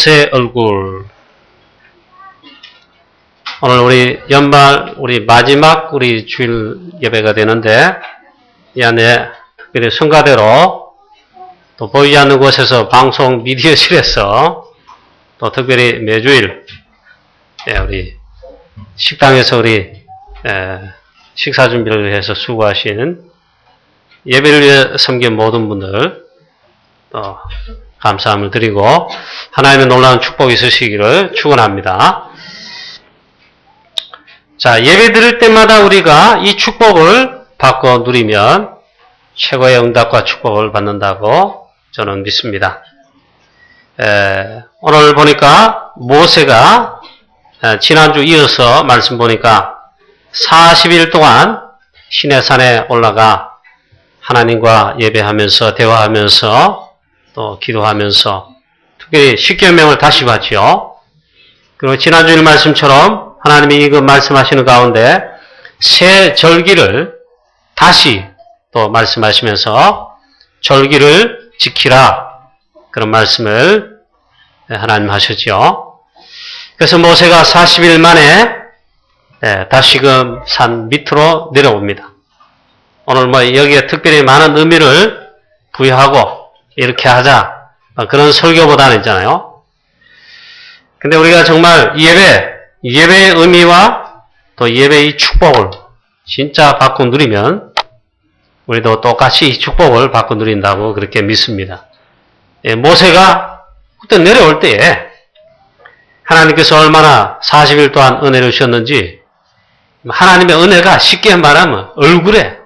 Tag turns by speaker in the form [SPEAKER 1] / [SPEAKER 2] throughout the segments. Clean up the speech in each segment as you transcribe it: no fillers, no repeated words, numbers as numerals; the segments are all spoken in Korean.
[SPEAKER 1] 모세 얼굴. 오늘 우리 연말 우리 마지막 우리 주일 예배가 되는데 이 안에 특별히 성가대로 또 보이지 않는 곳에서 방송 미디어실에서 또 특별히 매주일 우리 식당에서 우리 식사 준비를 해서 수고하시는 예배를 위해 섬긴 모든 분들 또 감사함을 드리고 하나님의 놀라운 축복이 있으시기를 축원합니다. 자, 예배 드릴 때마다 우리가 이 축복을 받고 누리면 최고의 응답과 축복을 받는다고 저는 믿습니다. 오늘 보니까 모세가 지난주 이어서 말씀 보니까 40일 동안 시내산에 올라가 하나님과 예배하면서 대화하면서 또 기도하면서 특별히 십계명을 다시 받죠. 그리고 지난주일 말씀처럼 하나님이 이거 말씀하시는 가운데 새 절기를 다시 또 말씀하시면서 절기를 지키라 그런 말씀을 하나님 하셨죠. 그래서 모세가 40일 만에 다시금 산 밑으로 내려옵니다. 오늘 여기에 특별히 많은 의미를 부여하고 이렇게 하자 그런 설교보다는 있잖아요. 근데 우리가 정말 예배의 의미와 또 예배의 축복을 진짜 받고 누리면 우리도 똑같이 이 축복을 받고 누린다고 그렇게 믿습니다. 모세가 그때 내려올 때에 하나님께서 얼마나 40일 동안 은혜를 주셨는지 하나님의 은혜가 쉽게 말하면 얼굴에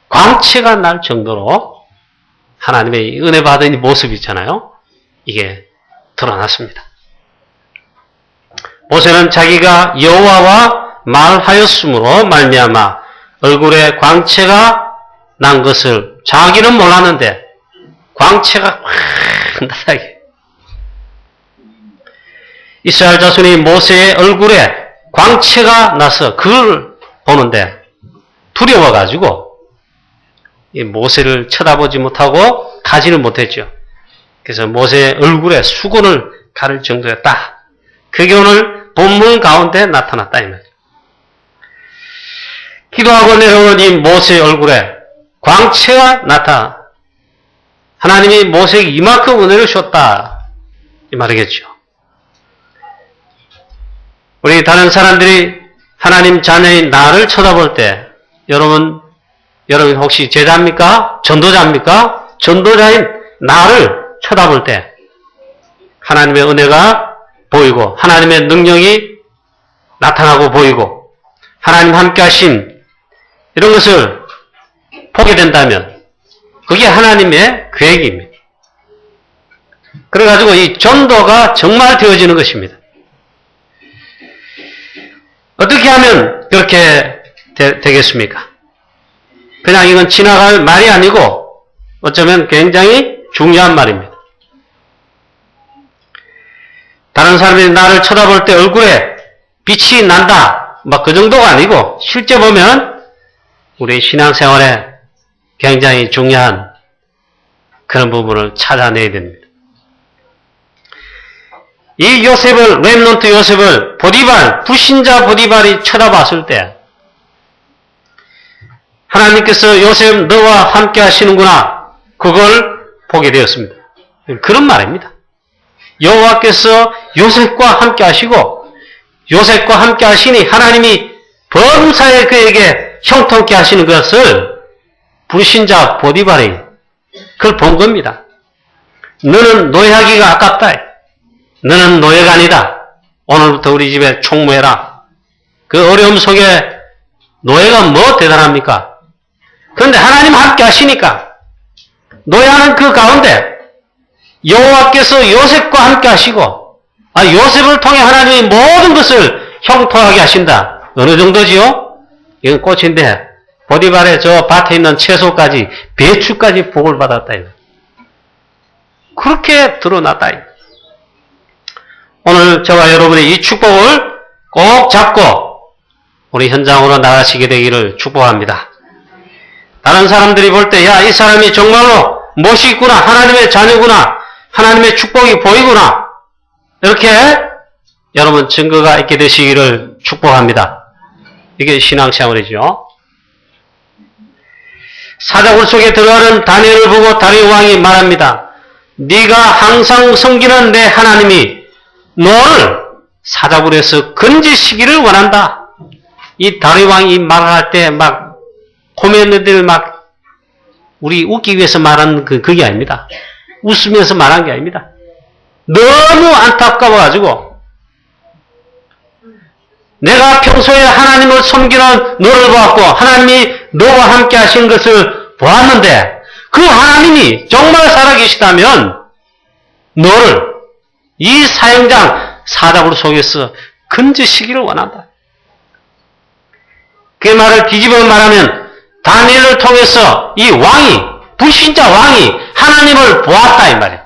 [SPEAKER 1] 광채가 날 정도로 하나님의 은혜 받은 모습이 있잖아요. 이게 드러났습니다. 모세는 자기가 여호와와 말하였으므로 말미암아 얼굴에 광채가 난 것을 자기는 몰랐는데 광채가 확 나타나게 이스라엘 자손이 모세의 얼굴에 광채가 나서 그걸 보는데 두려워가지고 이 모세를 쳐다보지 못하고 가지는 못했죠. 그래서 모세의 얼굴에 수건을 가를 정도였다. 그게 오늘 본문 가운데 나타났다 이 말이에요. 기도하고 내려온 이 모세의 얼굴에 광채가 나타. 하나님이 모세에게 이만큼 은혜를 줬다 이 말이겠죠. 우리 다른 사람들이 하나님 자녀인 나를 쳐다볼 때 여러분 혹시 제자입니까? 전도자입니까? 전도자인 나를 쳐다볼 때 하나님의 은혜가 보이고 하나님의 능력이 나타나고 보이고 하나님 함께 하신 이런 것을 보게 된다면 그게 하나님의 계획입니다. 그래가지고 이 전도가 정말 되어지는 것입니다. 어떻게 하면 그렇게 되겠습니까? 그냥 이건 지나갈 말이 아니고 어쩌면 굉장히 중요한 말입니다. 다른 사람이 나를 쳐다볼 때 얼굴에 빛이 난다. 그 정도가 아니고 실제 보면 우리 신앙생활에 굉장히 중요한 그런 부분을 찾아내야 됩니다. 이 렘넌트 요셉을 불신자 보디발이 쳐다봤을 때 하나님께서 요셉 너와 함께 하시는구나 그걸 보게 되었습니다. 그런 말입니다. 여호와께서 요셉과 함께 하시고 요셉과 함께 하시니 하나님이 범사에 그에게 형통케 하시는 것을 불신자 보디발이 그걸 본 겁니다. 너는 노예하기가 아깝다. 너는 노예가 아니다. 오늘부터 우리 집에 총무해라. 그 어려움 속에 노예가 뭐 대단합니까? 그런데 하나님 함께 하시니까 노예하는 그 가운데 여호와께서 요셉과 함께 하시고 요셉을 통해 하나님이 모든 것을 형통하게 하신다. 어느 정도지요? 이건 꽃인데 보디발의 저 밭에 있는 채소까지 배추까지 복을 받았다. 그렇게 드러났다. 오늘 저와 여러분이 이 축복을 꼭 잡고 우리 현장으로 나가시게 되기를 축복합니다. 다른 사람들이 볼 때 이 사람이 정말로 멋있구나. 하나님의 자녀구나. 하나님의 축복이 보이구나. 이렇게 여러분 증거가 있게 되시기를 축복합니다. 이게 신앙생활이죠. 사자굴 속에 들어가는 다니엘을 보고 다리오 왕이 말합니다. 네가 항상 섬기는 내 하나님이 너를 사자굴에서 건지시기를 원한다. 이 다리오 왕이 말을 할 때 막 코미디언들 막 우리 웃기 위해서 말한 그게 아닙니다. 웃으면서 말한 게 아닙니다. 너무 안타까워가지고 내가 평소에 하나님을 섬기는 너를 보았고 하나님이 너와 함께 하신 것을 보았는데 그 하나님이 정말 살아계시다면 너를 이 사형장 사자굴 속에서 건지시기를 원한다. 그 말을 뒤집어 말하면 다니엘을 통해서 이 왕이 불신자 왕이 하나님을 보았다 이 말이에요.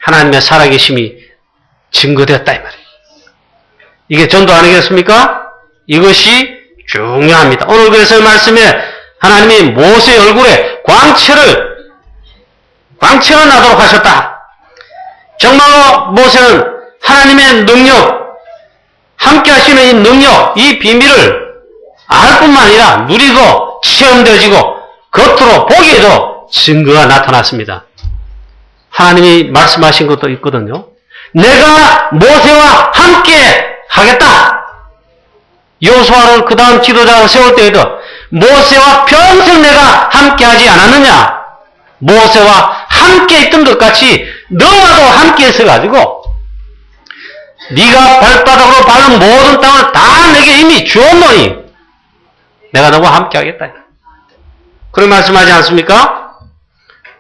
[SPEAKER 1] 하나님의 살아계심이 증거되었다 이 말이에요. 이게 전도 아니겠습니까? 이것이 중요합니다. 오늘 그래서 말씀에 하나님이 모세의 얼굴에 광채가 나도록 하셨다. 정말로 모세는 하나님의 능력, 함께 하시는 이 능력, 이 비밀을 알 뿐만 아니라 누리고 체험되어지고 겉으로 보기에도 증거가 나타났습니다. 하나님이 말씀하신 것도 있거든요. 내가 모세와 함께 하겠다. 여호수아를 그 다음 지도자로 세울 때에도 모세와 평생 내가 함께 하지 않았느냐. 모세와 함께 있던 것 같이 너와도 함께 있어가지고 네가 발바닥으로 밟은 모든 땅을 다 내게 이미 주었노니 내가 너와 함께 하겠다. 그런 말씀하지 않습니까?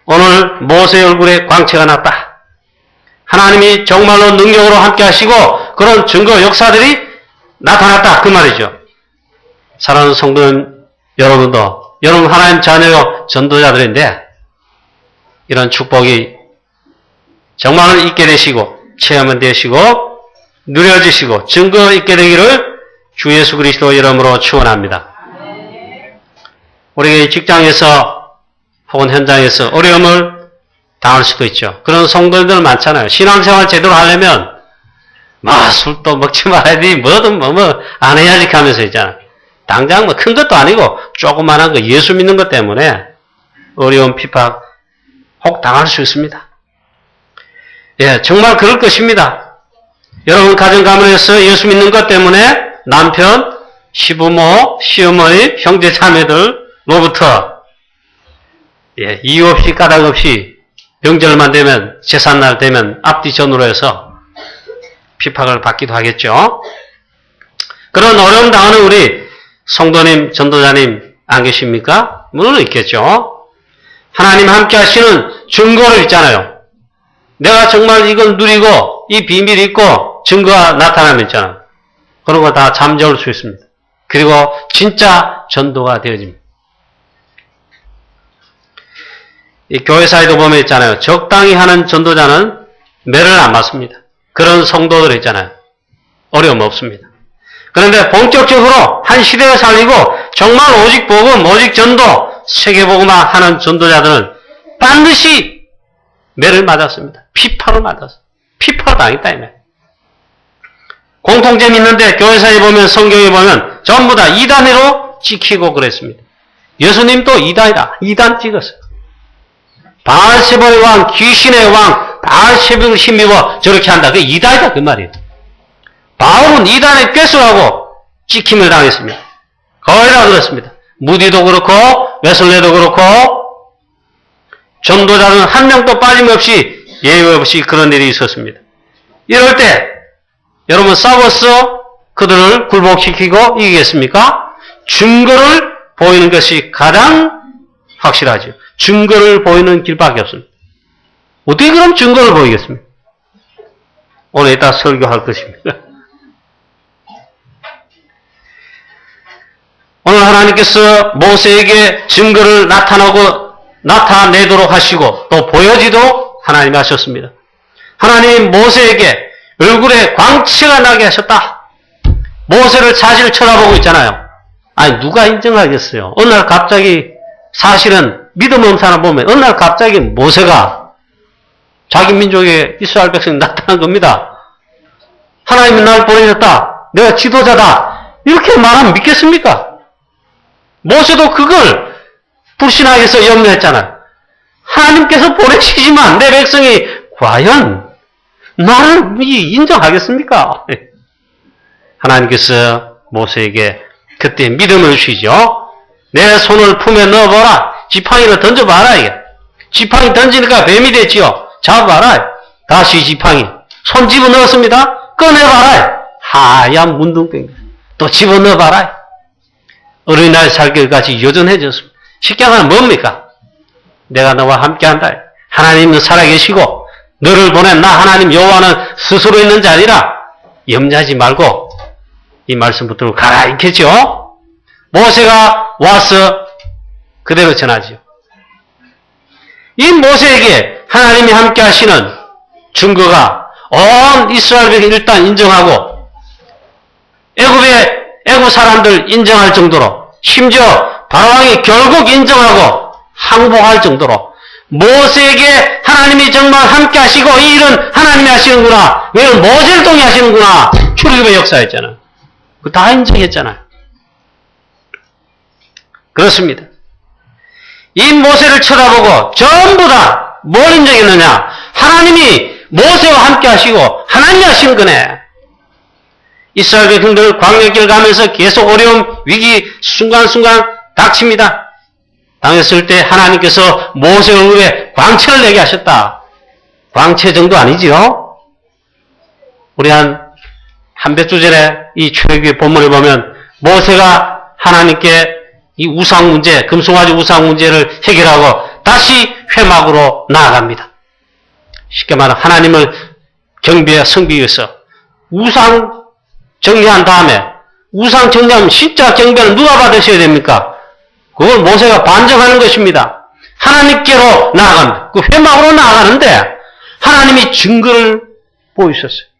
[SPEAKER 1] 오늘 모세의 얼굴에 광채가 났다. 하나님이 정말로 능력으로 함께 하시고 그런 증거 역사들이 나타났다. 그 말이죠. 사랑하는 성도님 여러분도 여러분 하나님 자녀요 전도자들인데 이런 축복이 정말 있게 되시고 체험은 되시고 누려지시고 증거 있게 되기를 주 예수 그리스도 이름으로 축원합니다. 우리 직장에서 혹은 현장에서 어려움을 당할 수도 있죠. 그런 성도들 많잖아요. 신앙생활 제대로 하려면 술도 먹지 말아야지 뭐든 안 해야지 하면서 있잖아. 당장 큰 것도 아니고 조그만한 거 예수 믿는 것 때문에 어려운 핍박 혹 당할 수 있습니다. 예, 정말 그럴 것입니다. 여러분 가정 가문에서 예수 믿는 것 때문에 남편, 시부모, 시어머니, 형제 자매들로부터 이유 없이 까닭 없이 명절만 되면 제삿날 되면 앞뒤 전후로 해서 핍박을 받기도 하겠죠. 그런 어려움 당하는 우리 성도님, 전도자님 안 계십니까? 물론 있겠죠. 하나님 함께 하시는 증거를 있잖아요. 내가 정말 이걸 누리고 이 비밀이 있고 증거가 나타나면 있잖아요. 그런 거 다 잠재울 수 있습니다. 그리고 진짜 전도가 되어집니다. 이 교회사에도 보면 있잖아요. 적당히 하는 전도자는 매를 안 맞습니다. 그런 성도들 있잖아요. 어려움 없습니다. 그런데 본격적으로 한 시대를 살리고 정말 오직 복음, 오직 전도, 세계복음화 하는 전도자들은 반드시 매를 맞았습니다. 피파를 맞았어요. 피파를 당했다. 공통점이 있는데 교회사에 보면 성경에 보면 전부 다 이단으로 찍히고 그랬습니다. 예수님도 이단이다. 이단 찍었어요. 바알세바의 왕, 귀신의 왕, 바알세바를 힘입어 저렇게 한다. 그게 이단이다. 그 말이에요. 바울은 이단에 꿰수하고 찍힘을 당했습니다. 거의 다 그렇습니다. 무디도 그렇고 웨슬레도 그렇고 전도자는 한 명도 빠짐없이 예외 없이 그런 일이 있었습니다. 이럴 때 여러분 싸워서 그들을 굴복시키고 이기겠습니까? 증거를 보이는 것이 가장 확실하죠. 증거를 보이는 길밖에 없습니다. 어떻게 그럼 증거를 보이겠습니까? 오늘 이따 설교할 것입니다. 오늘 하나님께서 모세에게 증거를 나타내도록 하시고 또 보여지도록 하나님이 하셨습니다. 하나님이 모세에게 얼굴에 광채가 나게 하셨다. 모세를 사실 쳐다보고 있잖아요. 아니 누가 인정하겠어요. 어느 날 갑자기 사실은 믿음 없는 사람 보면 어느 날 갑자기 모세가 자기 민족의 이스라엘 백성이 나타난 겁니다. 하나님이 날 보내셨다. 내가 지도자다. 이렇게 말하면 믿겠습니까? 모세도 그걸 불신하게 해서 염려했잖아요. 하나님께서 보내시지만 내 백성이 과연 나를 인정하겠습니까? 하나님께서 모세에게 그때 믿음을 주시죠. 내 손을 품에 넣어봐라. 지팡이를 던져봐라. 이게. 지팡이 던지니까 뱀이 됐지요. 잡아봐라. 다시 지팡이. 손 집어넣었습니다. 꺼내봐라. 하얀 문둥병. 또 집어넣어봐라. 어린아이 살결같이 여전해졌습니다. 십자가는 뭡니까? 내가 너와 함께한다. 하나님은 살아계시고 너를 보낸 나 하나님 여호와는 스스로 있는 자리라. 염려하지 말고 이 말씀 붙들고 가라 있겠죠. 모세가 와서 그대로 전하지요. 이 모세에게 하나님이 함께 하시는 증거가 온 이스라엘 백성이 일단 인정하고 애굽 사람들 인정할 정도로 심지어 바로왕이 결국 인정하고 항복할 정도로 모세에게 하나님이 정말 함께 하시고 이 일은 하나님이 하시는구나. 왜냐면 모세를 통해 하시는구나. 출애굽의 역사였잖아요. 그거 다 인정했잖아요. 그렇습니다. 이 모세를 쳐다보고 전부 다 뭘 인정했느냐? 하나님이 모세와 함께 하시고 하나님이 하시는 거네. 이스라엘 백성들 광야길 가면서 계속 어려움, 위기 순간순간 닥칩니다. 당했을 때 하나님께서 모세 얼굴에 광채를 내게 하셨다. 광채 정도 아니지요? 우리 한 몇 주 전에 이 출애굽기 본문을 보면 모세가 하나님께 이 우상 문제, 금송아지 우상 문제를 해결하고 다시 회막으로 나아갑니다. 쉽게 말하면 하나님을 경배와 섬기기 위해서 우상 정리한 다음에 우상 정리하면 진짜 경배는 누가 받으셔야 됩니까? 그걸 모세가 반정하는 것입니다. 하나님께로 나아갑니다. 그 회막으로 나아가는데 하나님이 증거를 보이셨어요.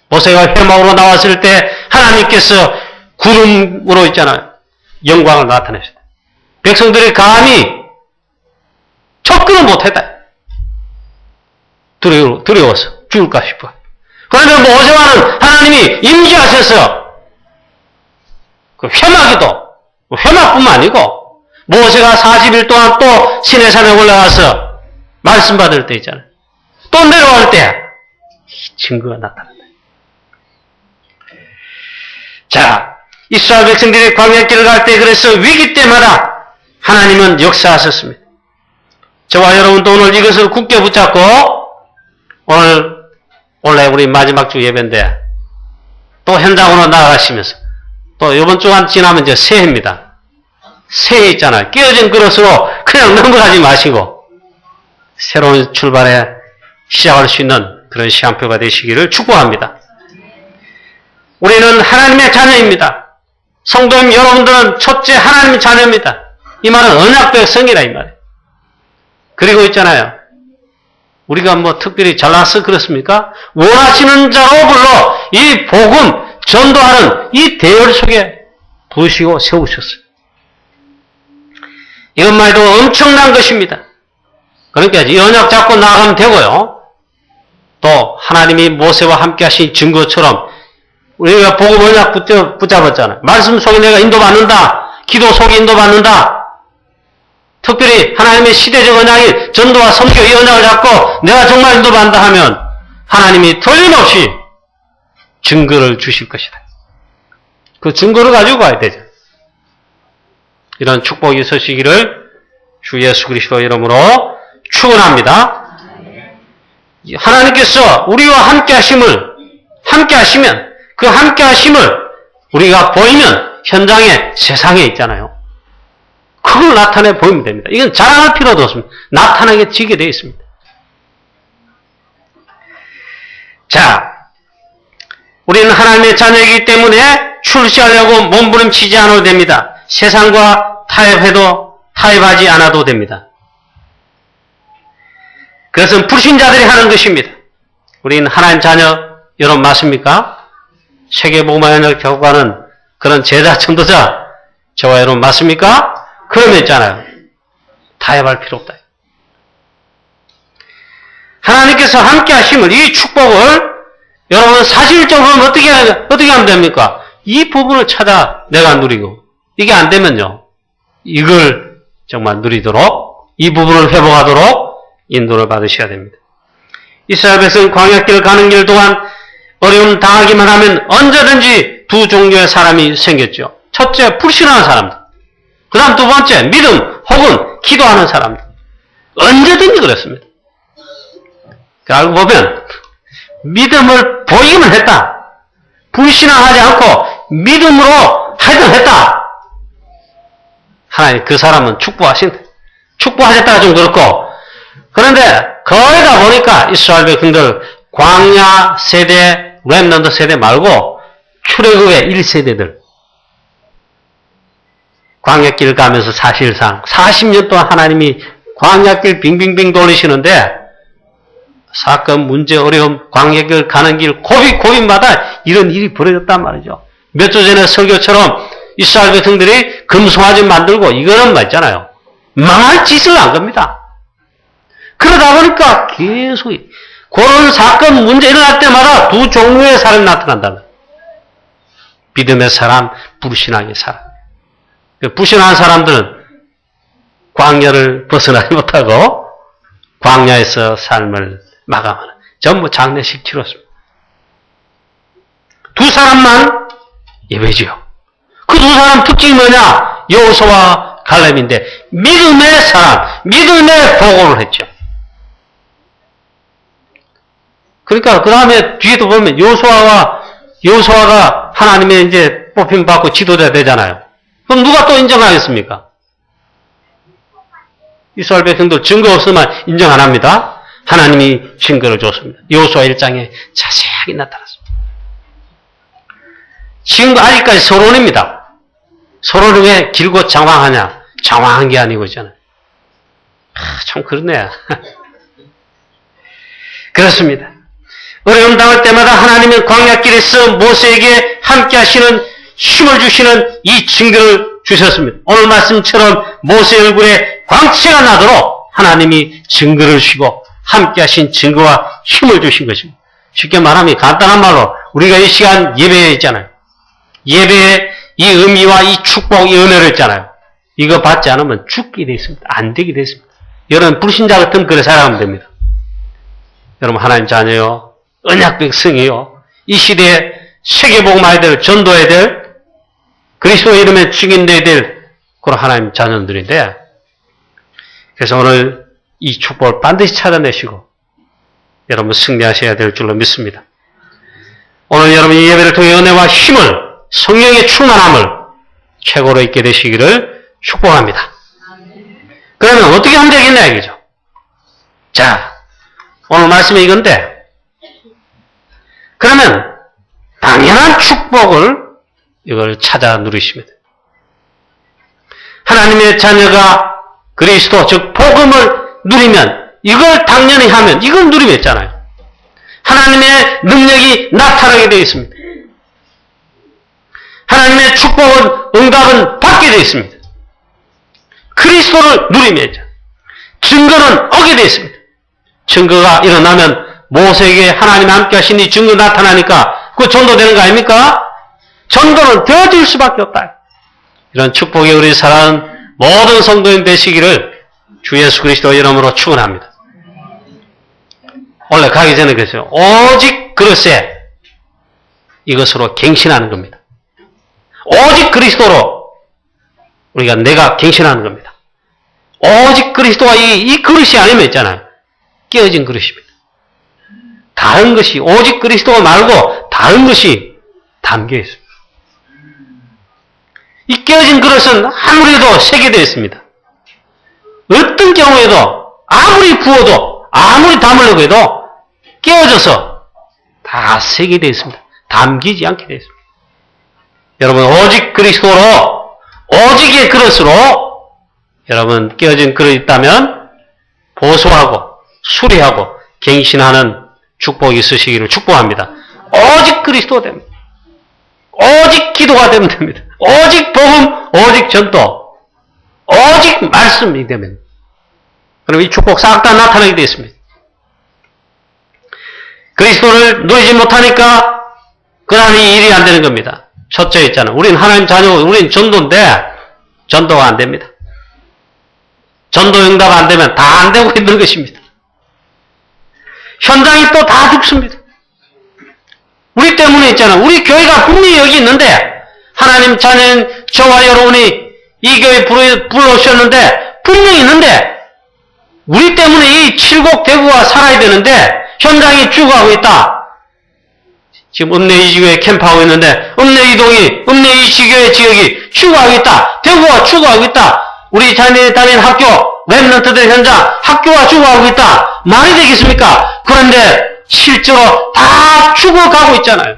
[SPEAKER 1] 모세가 회막으로 나왔을 때 하나님께서 구름으로 있잖아요. 영광을 나타내셨다. 백성들이 감히 접근을 못했다. 두려워서 죽을까 싶어. 그런데 모세와는 하나님이 임재하셔서 그 회막뿐만 아니고 모세가 40일 동안 또 시내산에 올라가서 말씀 받을 때 있잖아요. 또 내려갈 때 증거가 나타난다. 자, 이스라엘 백성들이 광야길을 갈 때 그래서 위기 때마다 하나님은 역사하셨습니다. 저와 여러분도 오늘 이것을 굳게 붙잡고 원래 우리 마지막 주 예배인데 또 현장으로 나아가시면서 또 이번 주간 지나면 이제 새해입니다. 새해 있잖아요. 깨어진 그릇으로 그냥 넘어가지 마시고 새로운 출발에 시작할 수 있는 그런 시간표가 되시기를 축복합니다. 우리는 하나님의 자녀입니다. 성도님 여러분들은 첫째 하나님의 자녀입니다. 이 말은 언약 백성이라 이 말이에요. 그리고 있잖아요. 우리가 뭐 특별히 잘나서 그렇습니까? 원하시는 자로 불러 이 복음 전도하는 이 대열 속에 부으시고 세우셨어요. 이것만 해도 엄청난 것입니다. 그러니까 이 언약 잡고 나가면 되고요. 또 하나님이 모세와 함께 하신 증거처럼 우리가 복음 언약 붙잡았잖아요. 말씀 속에 내가 인도받는다. 기도 속에 인도받는다. 특별히 하나님의 시대적 언약인 전도와 선교 이 언약을 잡고 내가 정말 인도받는다 하면 하나님이 틀림없이 증거를 주실 것이다. 그 증거를 가지고 가야 되죠. 이런 축복이 있으시기를 주 예수 그리스도 이름으로 축원합니다. 하나님께서 우리와 함께 하시면 그 함께 하심을 우리가 보이면 현장에 세상에 있잖아요. 그걸 나타내 보이면 됩니다. 이건 자랑할 필요도 없습니다. 나타나게 지게 되어 있습니다. 자, 우리는 하나님의 자녀이기 때문에 출시하려고 몸부림치지 않아도 됩니다. 세상과 타협하지 않아도 됩니다. 그것은 불신자들이 하는 것입니다. 우리는 하나님 자녀 여러분 맞습니까? 세계복음화연을 격하는 그런 제자 전도자 저와 여러분 맞습니까? 그러면 있잖아요. 타협할 필요 없다. 하나님께서 함께 하심을, 이 축복을 여러분 사실적으로 어떻게 하면 됩니까? 이 부분을 찾아 내가 누리고, 이게 안 되면요, 이걸 정말 누리도록, 이 부분을 회복하도록 인도를 받으셔야 됩니다. 이스라엘 백성 광야길 가는 길 동안 어려움 당하기만 하면 언제든지 두 종류의 사람이 생겼죠. 첫째, 불신하는 사람들. 그 다음 두 번째, 믿음 혹은 기도하는 사람들. 언제든지 그렇습니다. 알고 보면 믿음을 보이기만 했다. 불신하지 않고 믿음으로 하여튼 했다. 하나님 그 사람은 축복하셨다가 좀 그렇고, 그런데 거의 다 보니까 이스라엘 백성들 광야 세대, 렘넌트 세대 말고 출애굽의 1세대들 광야길 가면서 사실상 40년 동안 하나님이 광야길 빙빙빙 돌리시는데 사건, 문제, 어려움, 광야길 가는 길 고비고비마다 이런 일이 벌어졌단 말이죠. 몇 주 전에 설교처럼 이스라엘 백성들이 금송아지 만들고 이거는 맞잖아요. 망할 짓을 한 겁니다. 그러다 보니까 계속 그런 사건, 문제 일어날 때마다 두 종류의 사람이 나타난다면 믿음의 사람, 불신앙의 사람. 불신한 사람들은 광야를 벗어나지 못하고 광야에서 삶을 마감하는, 전부 장례식 치렀습니다. 두 사람만 예배지요. 그 두 사람 특징이 뭐냐? 여호수아와 갈렙인데 믿음의 사람, 믿음의 보고를 했죠. 그러니까 그 다음에 뒤에도 보면 여호수아가 하나님의 이제 뽑힘 받고 지도자 되잖아요. 그럼 누가 또 인정하겠습니까? 이스라엘 백성들 증거 없으면 인정 안 합니다. 하나님이 증거를 줬습니다. 여호수아 1장에 자세하게 나타났습니다. 지금 아직까지 서론입니다. 서론이 왜 길고 장황하냐? 장황한 게 아니고 있잖아요. 참 그렇네. 그렇습니다. 어려움 당할 때마다 하나님은 광야길에서 모세에게 함께 하시는, 힘을 주시는 이 증거를 주셨습니다. 오늘 말씀처럼 모세 얼굴에 광채가 나도록 하나님이 증거를 주시고 함께 하신 증거와 힘을 주신 것입니다. 쉽게 말하면 간단한 말로 우리가 이 시간 예배에 있잖아요. 예배에 이 의미와 이 축복, 이 은혜를 있잖아요. 이거 받지 않으면 죽게 되어 있습니다. 안 되게 되어 있습니다. 여러분 불신자 같으면 그래 살아가면 됩니다. 여러분 하나님 자녀요, 언약 백성이요, 이 시대에 세계복음해야 될, 전도해야 될, 그리스도 이름에 증인돼야 될 그런 하나님 자녀들인데, 그래서 오늘 이 축복을 반드시 찾아내시고 여러분 승리하셔야 될 줄로 믿습니다. 오늘 여러분 이 예배를 통해 은혜와 힘을, 성령의 충만함을 최고로 있게 되시기를 축복합니다. 그러면 어떻게 하면 되겠냐 이거죠. 자, 오늘 말씀이 이건데, 그러면 당연한 축복을 이걸 찾아 누리시면 돼요. 하나님의 자녀가 그리스도 즉 복음을 누리면, 이걸 당연히 하면 이걸 누리면 있잖아요. 하나님의 능력이 나타나게 되어 있습니다. 하나님의 축복은, 응답은 받게 되어 있습니다. 그리스도를 누리면 있죠. 증거는 오게 되어 있습니다. 증거가 일어나면 모세에게 하나님 함께 하신 이 증거 나타나니까 그 전도되는 거 아닙니까? 전도는 되어질 수밖에 없다. 이런 축복의 우리 사랑하는 모든 성도인 되시기를 주 예수 그리스도 이름으로 축원합니다. 원래 가기 전에 그랬어요. 오직 그릇에 이것으로 갱신하는 겁니다. 오직 그리스도로 우리가 내가 갱신하는 겁니다. 오직 그리스도가 이 그릇이 아니면 있잖아요. 깨어진 그릇입니다. 다른 것이, 오직 그리스도가 말고 다른 것이 담겨 있습니다. 이 깨어진 그릇은 아무래도 새게 되어 있습니다. 어떤 경우에도 아무리 부어도, 아무리 담으려고 해도 깨어져서 다 새게 되어 있습니다. 담기지 않게 되어 있습니다. 여러분 오직 그리스도로, 오직의 그릇으로 여러분 깨어진 그릇이 있다면 보수하고 수리하고 갱신하는 축복이 있으시기를 축복합니다. 오직 그리스도가 됩니다. 오직 기도가 되면 됩니다. 오직 복음, 오직 전도, 오직 말씀이 되면, 그럼 이 축복 싹 다 나타나게 되어 있습니다. 그리스도를 누리지 못하니까 그 안에 일이 안 되는 겁니다. 첫째 있잖아요. 우린 하나님 자녀고 우린 전도인데 전도가 안 됩니다. 전도 응답 안 되면 다 안 되고 있는 것입니다. 현장이 또 다 죽습니다. 우리 때문에 있잖아요. 우리 교회가 분명히 여기 있는데 하나님 자녀인 저와 여러분이 이 교회에 불러오셨는데 분명히 있는데 우리 때문에 이 칠곡 대구가 살아야 되는데 현장이 죽어가고 있다. 지금 읍내 이지교회 캠프하고 있는데 읍내 이동이 읍내 이지교회 지역이 죽어가고 있다. 대구가 죽어가고 있다. 우리 자녀이 다니는 학교 랩런트들 현장 학교가 죽어가고 있다. 말이 되겠습니까? 그런데 실제로 다 죽어가고 있잖아요.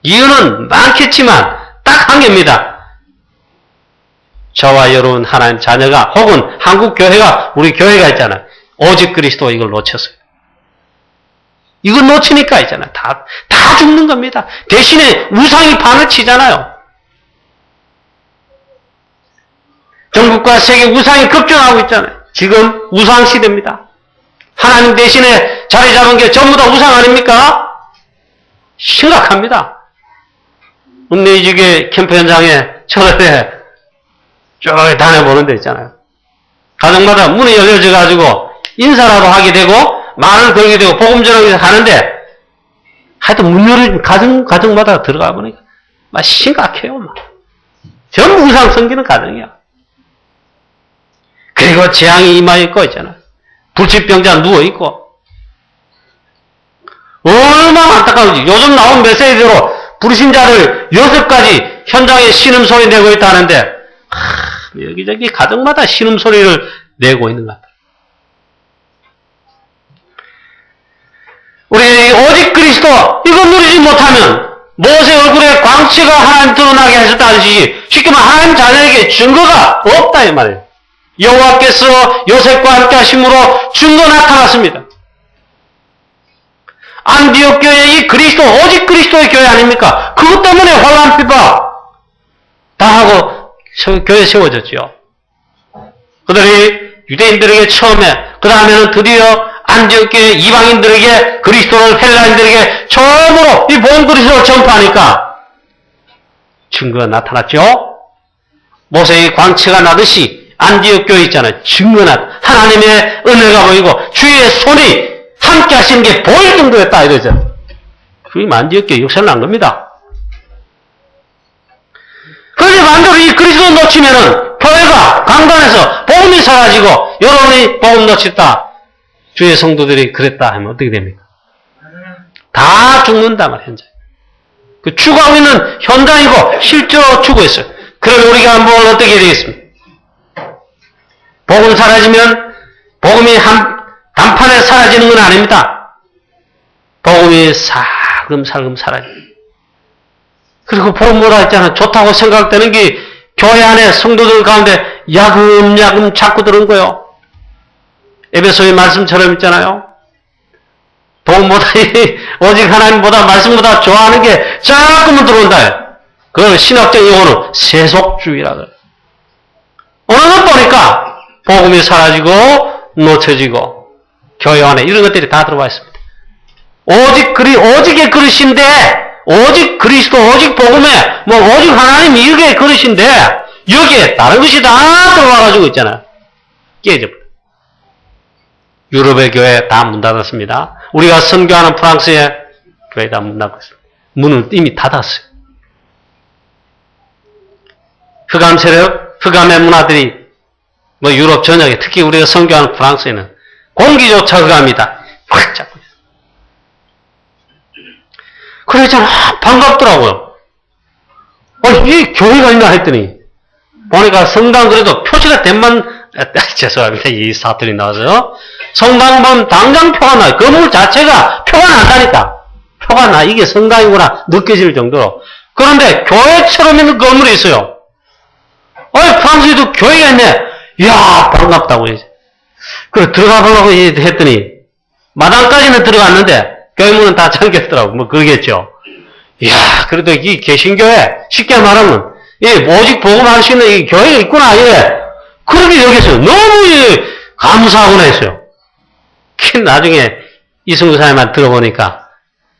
[SPEAKER 1] 이유는 많겠지만 딱 한 개입니다. 저와 여러분 하나님 자녀가 혹은 한국 교회가 우리 교회가 있잖아요. 오직 그리스도 이걸 놓쳤어요. 이걸 놓치니까 있잖아요. 다 죽는 겁니다. 대신에 우상이 판을 치잖아요. 전국과 세계 우상이 급증하고 있잖아요. 지금 우상 시대입니다. 하나님 대신에 자리 잡은 게 전부 다 우상 아닙니까? 심각합니다. 읍내이지교회 캠프 현장에 저런데 쭉 다녀보는 데 있잖아요. 가정마다 문이 열려져가지고 인사라도 하게 되고 말을 걸게 되고 복음 전하게 하는데 하여튼 문 열린 가정마다 들어가 보니까 막 심각해요. 막. 전부 우상 섬기는 가정이야. 그리고 재앙이 임하여 있고 있잖아요. 불치병자 누워있고 얼마나 안타까운지. 요즘 나온 메시지대로 불신자를 6가지 현장에 신음소리 내고 있다는데 여기저기 가정마다 신음소리를 내고 있는 것 같아요. 우리 오직 그리스도 이거 누리지 못하면 모세 얼굴에 광채가 하나님 드러나게 하셨다듯이 쉽게 말하면 하나님 자녀에게 증거가 없다 이 말이에요. 여호와께서 요셉과 함께 하심으로 증거 나타났습니다. 안디옥 교회 이 그리스도 오직 그리스도의 교회 아닙니까? 그것 때문에 환난 비박 다 하고 교회 세워졌죠. 그들이 유대인들에게 처음에 그 다음에는 드디어 안디옥 교회 이방인들에게 그리스도를 헬라인들에게 처음으로 이 본 그리스도를 전파하니까 증거가 나타났죠. 모세의 광채가 나듯이 안디옥 교회 있잖아요. 증거나 하나님의 은혜가 보이고 주의 손이 함께 하시는 게 보일 정도였다 이러죠. 그게 안디옥 교회 역사를 난 겁니다. 그런데 반대로 이 그리스도 놓치면은 교회가 강단에서 복음이 사라지고 여러분이 복음 놓쳤다. 주의 성도들이 그랬다 하면 어떻게 됩니까? 다 죽는다 말 현장. 그 죽어가고 있는 현장이고 실제로 죽어 있어요. 그럼 우리가 한번 어떻게 되겠습니까? 복음 사라지면 복음이 단판에 사라지는 건 아닙니다. 복음이 살금살금 사라져요. 그리고 복음보다 있잖아 좋다고 생각되는 게 교회 안에 성도들 가운데 야금야금 자꾸 들은 거예요. 에베소의 말씀처럼 있잖아요. 복음보다 오직 하나님보다 말씀보다 좋아하는 게 자꾸만 들어온다. 그걸 신학적 용어는 세속주의라고 해요. 어느 것 보니까 복음이 사라지고 놓쳐지고 교회 안에 이런 것들이 다 들어와 있습니다. 오직의 그릇인데 오직 그리스도 오직 복음에 오직 하나님 이게 그릇인데 여기에 다른 것이 다 들어와가지고 있잖아요. 깨져버려. 유럽의 교회 다 문 닫았습니다. 우리가 선교하는 프랑스의 교회 다 문 닫고 있습니다. 문을 이미 닫았어요. 흑암 세력, 흑암의 문화들이 유럽 전역에 특히 우리가 선교하는 프랑스에는 공기조차 흑암이다. 확 잡고 있어요. 그래서 반갑더라고요. 이 교회가 있나 했더니 보니까 성당 그래도 표시가 된만 죄송합니다. 이 사투리 나와서요. 성당 보면 당장 표가 나요. 건물 자체가 표가 난다니까. 표가 나. 이게 성당이구나 느껴질 정도로. 그런데 교회처럼 있는 건물이 있어요. 프랑스에도 교회가 있네. 이야, 반갑다고. 그래, 들어가 보려고 했더니, 마당까지는 들어갔는데, 교회 문은 다 잠겼더라고. 그러겠죠. 이야, 그래도 이 개신교회, 쉽게 말하면, 오직 복음할 수 있는 이 교회가 있구나, 그렇게 여겼어요. 너무 감사하구나 했어요. 나중에 이 선교사님만 들어보니까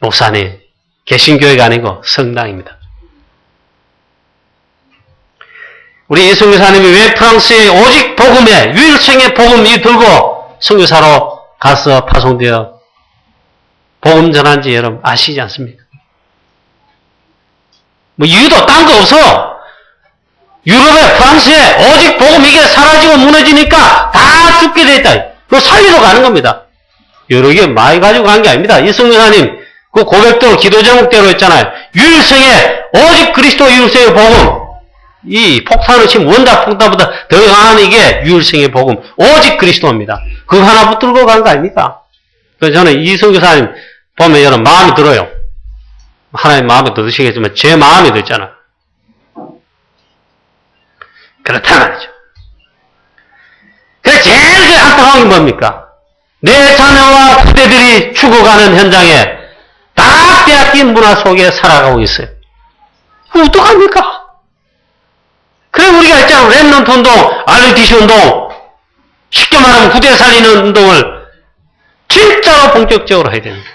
[SPEAKER 1] 목사님, 개신교회가 아니고 성당입니다. 우리 이 선교사님이 왜 프랑스의 오직 복음에 유일성의 복음 이 들고 선교사로 가서 파송되어 복음 전한지 여러분 아시지 않습니까? 뭐 이유도 딴 거 없어. 유럽에 프랑스에 오직 복음 이게 사라지고 무너지니까 다 죽게 돼 있다. 그거 살리러 가는 겁니다. 여러 개 많이 가지고 간 게 아닙니다. 이 선교사님 그 고백대로 기도 제목대로 했잖아요. 유일성의 오직 그리스도 유일성의 복음. 이 폭탄을 치면 원자 폭탄보다 더 강한 이게 유일성의 복음. 오직 그리스도입니다. 그거 하나 붙들고 간 거 아닙니까? 그래서 저는 이 선교사님 보면 여러분 마음이 들어요. 하나님 마음에 드시겠지만 제 마음에 들잖아. 그렇단 말이죠. 그래서 제일 안타까운 게 뭡니까? 내 자녀와 후대들이 죽어가는 현장에 딱 빼앗긴 문화 속에 살아가고 있어요. 어떡합니까? 그래 우리가 있잖아. 랩넌트 운동, RUTC 운동, 쉽게 말하면 후대 살리는 운동을 진짜로 본격적으로 해야 됩니다.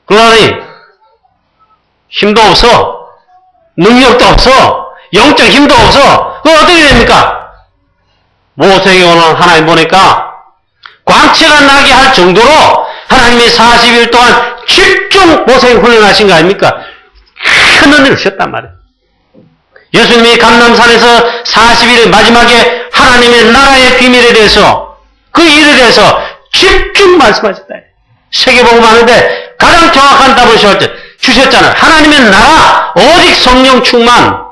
[SPEAKER 1] 그러니 힘도 없어, 능력도 없어, 영적 힘도 없어. 그럼 어떻게 됩니까? 모세에게 오늘 하나님 보니까 광채가 나게 할 정도로 하나님이 40일 동안 집중 모세에 훈련하신 거 아닙니까? 큰 은혜를 주셨단 말이에요. 예수님이 감람산에서 40일 마지막에 하나님의 나라의 비밀에 대해서 그 일에 대해서 집중 말씀하셨다. 세계복음 하는데 가장 정확한 답을 주셨잖아요. 하나님의 나라, 오직 성령 충만.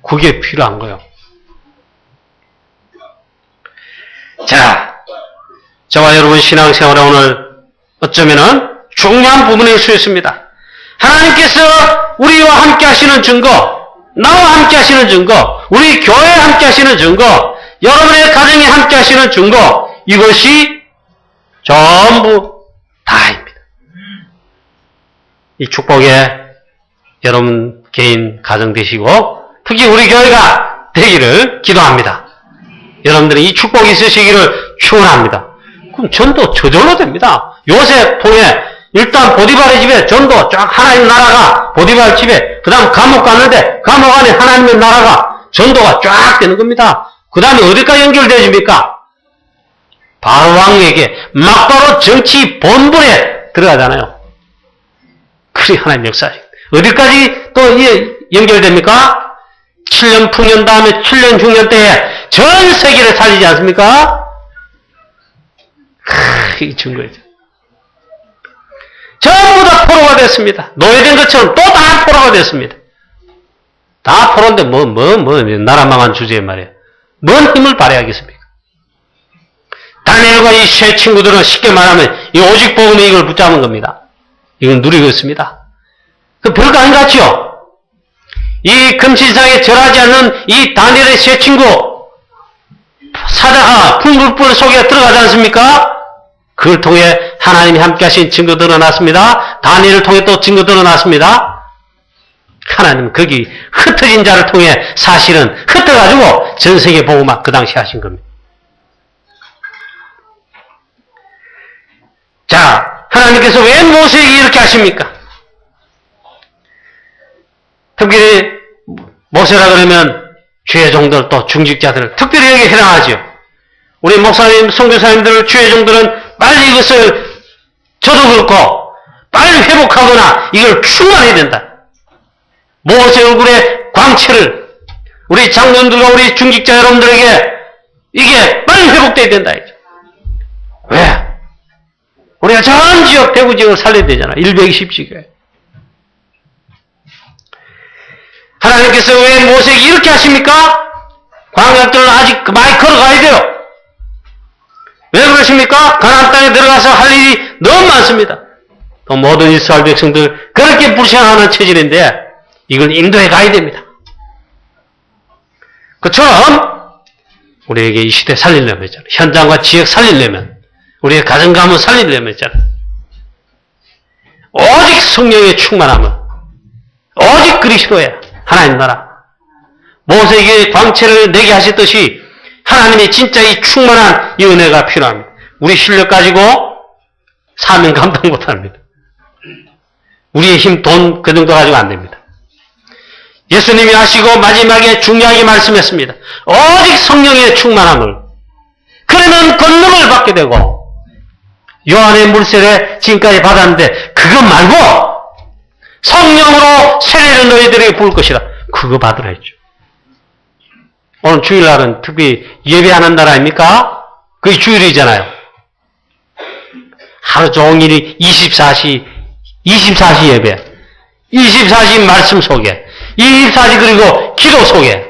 [SPEAKER 1] 그게 필요한 거예요. 자, 저와 여러분 신앙생활에 오늘 어쩌면은 중요한 부분일 수 있습니다. 하나님께서 우리와 함께 하시는 증거, 나와 함께 하시는 증거, 우리 교회에 함께 하시는 증거, 여러분의 가정에 함께 하시는 증거, 이것이 전부 다입니다. 이 축복에 여러분 개인 가정 되시고 특히 우리 교회가 되기를 기도합니다. 여러분들이 이 축복이 있으시기를 축원합니다. 그럼 전도 저절로 됩니다. 요셉 통해 일단 보디발의 집에 전도 쫙 하나님 나라가 보디발 집에 그 다음 감옥 갔는데 감옥 안에 하나님의 나라가 전도가 쫙 되는 겁니다. 그 다음에 어디까지 연결되십니까? 바로 왕에게 막바로 정치 본분에 들어가잖아요. 그리 하나님 역사식. 어디까지 또 연결됩니까? 7년 풍년 다음에 7년 흉년 때에 전 세계를 살리지 않습니까? 이게 증거죠. 전부 다 포로가 됐습니다. 노예된 것처럼 또 다 포로가 됐습니다. 다 포로인데 나라 망한 주제에 말이에요. 뭔 힘을 발휘하겠습니까? 다니엘과 이 세 친구들은 쉽게 말하면 이 오직 복음에 이걸 붙잡은 겁니다. 이걸 누리고 있습니다. 그 별거 아닌 것 같죠? 이 금신상에 절하지 않는 이 다니엘의 세 친구 사자가 풍불불 속에 들어가지 않습니까? 그걸 통해 하나님이 함께 하신 증거 드러났습니다. 다니엘을 통해 또 증거 드러났습니다. 하나님은 거기 흩어진 자를 통해 사실은 흩어가지고 전 세계 복음화 그 당시 하신 겁니다. 자, 하나님께서 왜 모세에게 이렇게 하십니까? 특별히 모세라 그러면 주의 종들 또 중직자들을 특별히 여기 해당하죠. 우리 목사님, 선교사님들, 주의 종들은 빨리 이것을 저도 그렇고 빨리 회복하거나 이걸 충만해야 된다. 모세 얼굴의 광채를 우리 장로님들과 우리 중직자 여러분들에게 이게 빨리 회복돼야 된다. 왜? 우리가 전 지역, 대구 지역을 살려야 되잖아. 120지교회. 하나님께서 왜 모세에게 이렇게 하십니까? 광야길을 아직 많이 걸어가야 돼요. 왜 그러십니까? 가나안 땅에 들어가서 할 일이 너무 많습니다. 또 모든 이스라엘 백성들 그렇게 불신하는 체질인데 이걸 인도해 가야 됩니다. 그처럼 우리에게 이 시대 살리려면 했잖아요. 현장과 지역 살리려면 우리의 가정가문 살리려면 했잖아요. 오직 성령의 충만함은 오직 그리스도야. 하나님 나라. 모세에게 광채를 내게 하셨듯이 하나님의 진짜 이 충만한 이 은혜가 필요합니다. 우리 실력 가지고 사명 감당 못합니다. 우리의 힘, 돈 그 정도 가지고 안 됩니다. 예수님이 하시고 마지막에 중요하게 말씀했습니다. 오직 성령의 충만함을. 그러면 권능을 받게 되고 요한의 물세례 지금까지 받았는데 그것 말고 성령으로 세례를 너희들에게 부을 것이라. 그거 받으라 했죠. 오늘 주일날은 특히 예배 안 한다 아닙니까? 그게 주일이잖아요. 하루 종일이 24시 예배. 24시 말씀 속에. 24시 그리고 기도 속에.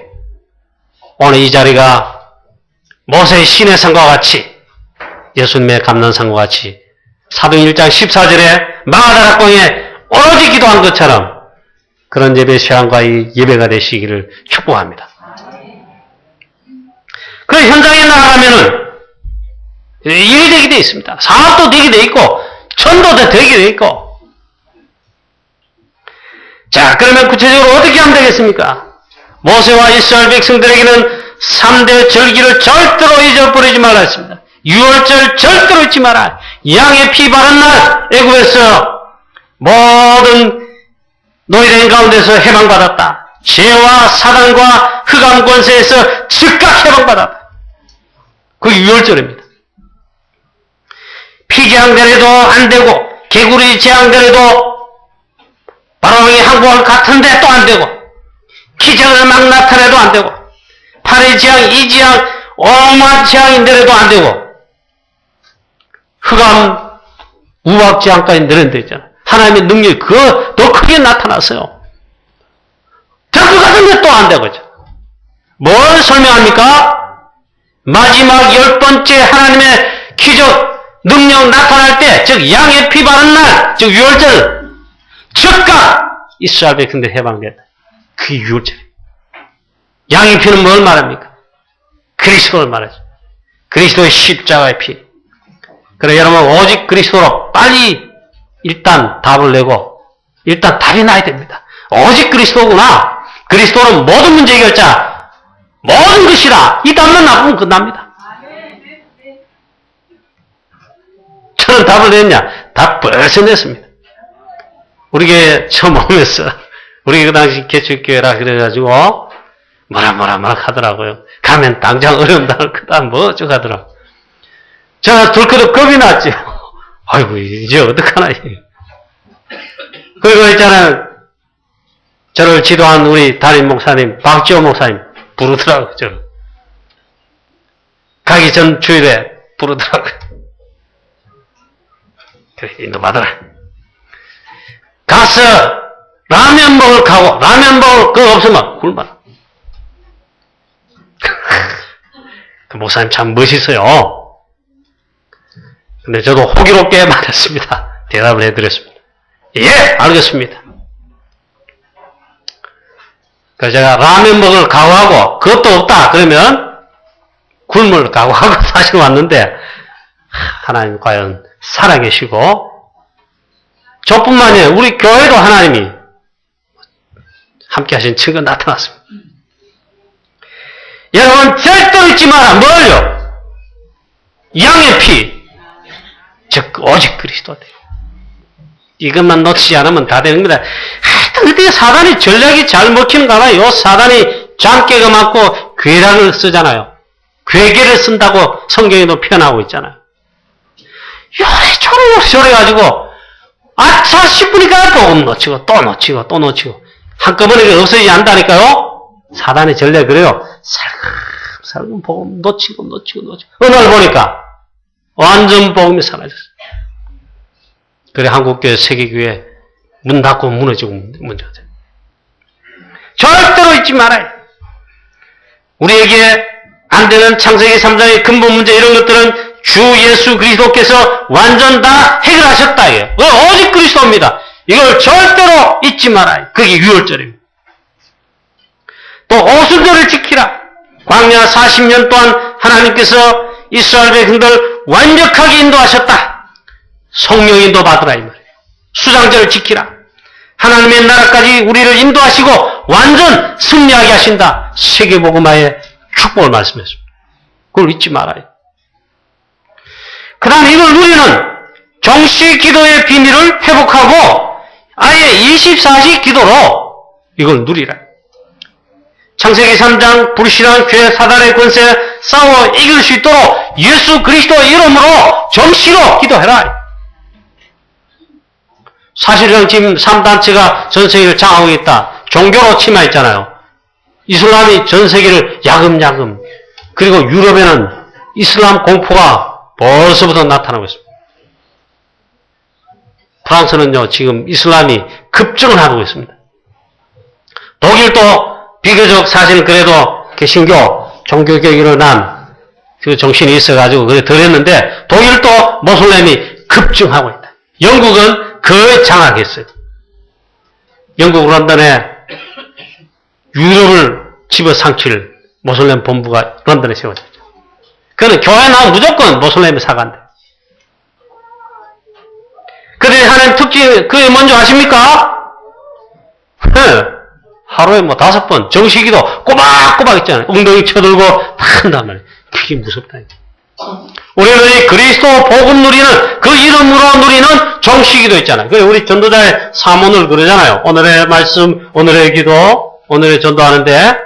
[SPEAKER 1] 오늘 이 자리가 모세의 신의 상과 같이 예수님의 감난상과 같이 사도행 1장 14절에 마가다락방에 오로지 기도한 것처럼 그런 예배 시간과 이 예배가 되시기를 축복합니다. 그 현장에 나가면은 일이 되게 되어 있습니다. 사업도 되게 되어 있고 전도도 되게 되어 있고. 자, 그러면 구체적으로 어떻게 하면 되겠습니까? 모세와 이스라엘 백성들에게는 3대 절기를 절대로 잊어버리지 말라 했습니다. 6월절 절대로 잊지 마라. 양의 피 바른 날 애굽에서 모든 노예된 가운데서 해방받았다. 죄와 사단과 흑암 권세에서 즉각 해방받았다. 그게 6월절입니다. 피 재앙되래도 안 되고 개구리 재앙되래도 바로왕이 항복할 같은데 또 안 되고 기적을 막 나타내도 안 되고 8의 재앙, 2재앙, 어마어마한 재앙인데도 안 되고 흑암, 우박 재앙까지 내려져 있잖아. 하나님의 능력이 더 크게 나타났어요. 저 같은데 또 안 되고. 뭘 설명합니까? 마지막 10번째 하나님의 기적, 능력 나타날 때, 즉 양의 피 바른 날, 즉 6월절 즉각 이스라엘 백성들 해방됐다. 그게 6월절이에요. 양의 피는 뭘 말합니까? 그리스도를 말하죠. 그리스도의 십자가의 피. 그래 여러분 오직 그리스도로 빨리 일단 답을 내고 일단 답이 나야 됩니다. 오직 그리스도구나. 그리스도는 모든 문제 해결자. 모든 것이라. 이 답만 나쁘면 끝납니다. 저는 답을 냈냐? 답 벌써 냈습니다. 우리 교회 처음 오면서 우리 그 당시 개척교회라 그래가지고 뭐라 하더라고요. 가면 당장 어려움 당할 거다 뭐 어쩌고 하더라고요. 제가 덜커덕 겁이 났죠. 아이고 이제 어떡하나. 그리고 있잖아요. 저를 지도한 우리 담임 목사님 박지호 목사님 부르더라고요. 저를. 가기 전 주일에 부르더라고요. 그래 인도 받아라. 가서 라면 먹을 가고 라면 먹을 거 없으면 굶어. 그 목사님 참 멋있어요. 근데 저도 호기롭게 말했습니다. 대답을 해드렸습니다. 예, 알겠습니다. 그래서 제가 라면 먹을 각오하고 그것도 없다 그러면 굶을 각오하고 사실 왔는데 하나님 과연 살아계시고 저뿐만 아니라 우리 교회도 하나님이 함께 하신 증거 나타났습니다. 여러분 절대로 잊지 마라. 뭘요? 양의 피. 즉 오직 그리스도. 이것만 놓치지 않으면 다 되는 겁니다. 하여튼 어떻게 사단이 전략이 잘 먹히는가 봐요. 사단이 장깨가 많고 괴락을 쓰잖아요. 괴계를 쓴다고 성경에도 표현하고 있잖아요. 요래저래 저래가지고 아차 싶으니까 또 놓치고 또 놓치고 또 놓치고 한꺼번에 없어지지 않다니까요. 사단의 전략이 그래요. 살금 복음 놓치고 어느 날 보니까 완전 복음이 사라졌어요. 그래 한국교회 세계교회 문 닫고 무너지고 문제죠. 절대로 잊지 말아요. 우리에게 안 되는 창세기 3장의 근본 문제 이런 것들은 주 예수 그리스도께서 완전 다 해결하셨다. 이게 오직 그리스도입니다. 이걸 절대로 잊지 말아요. 그게 6월절입니다. 또 오순절을 지키라. 광야 40년 동안 하나님께서 이스라엘 백성들 완벽하게 인도하셨다. 성령 인도 받으라 이 말이에요. 수장절을 지키라. 하나님의 나라까지 우리를 인도하시고 완전 승리하게 하신다. 세계복음화의 축복을 말씀했습니다. 그걸 잊지 말아요. 그 다음에 이걸 누리는 정시 기도의 비밀을 회복하고 아예 24시 기도로 이걸 누리라. 창세기 3장 불신한 죄 사단의 권세 싸워 이길 수 있도록 예수 그리스도의 이름으로 정시로 기도해라. 사실은 지금 3단체가 전 세계를 장악하고 있다. 종교로 침하했잖아요. 이슬람이 전 세계를 야금야금, 그리고 유럽에는 이슬람 공포가 벌써부터 나타나고 있습니다. 프랑스는요, 지금 이슬람이 급증을 하고 있습니다. 독일도 비교적 사실은 그래도 개신교, 종교개혁으로 난 그 정신이 있어가지고 그래 덜 했는데 독일도 모슬렘이 급증하고 있다. 영국은 거의 장악했어요. 영국 런던에 유럽을 집어삼킬 모슬렘 본부가 런던에 세워졌죠. 그는 교회 나오면 무조건 모슬렘이 사과한다. 그들이 하는 특징, 그게 뭔지 아십니까? 하루에 뭐 5번 정시기도 꼬박꼬박 있잖아요. 엉덩이 쳐들고 다 한단 말이에요. 그게 무섭다. 우리는 이 그리스도 복음 누리는, 그 이름으로 누리는 정시기도 있잖아요. 그래서 우리 전도자의 사문을 그러잖아요. 오늘의 말씀, 오늘의 기도, 오늘의 전도하는데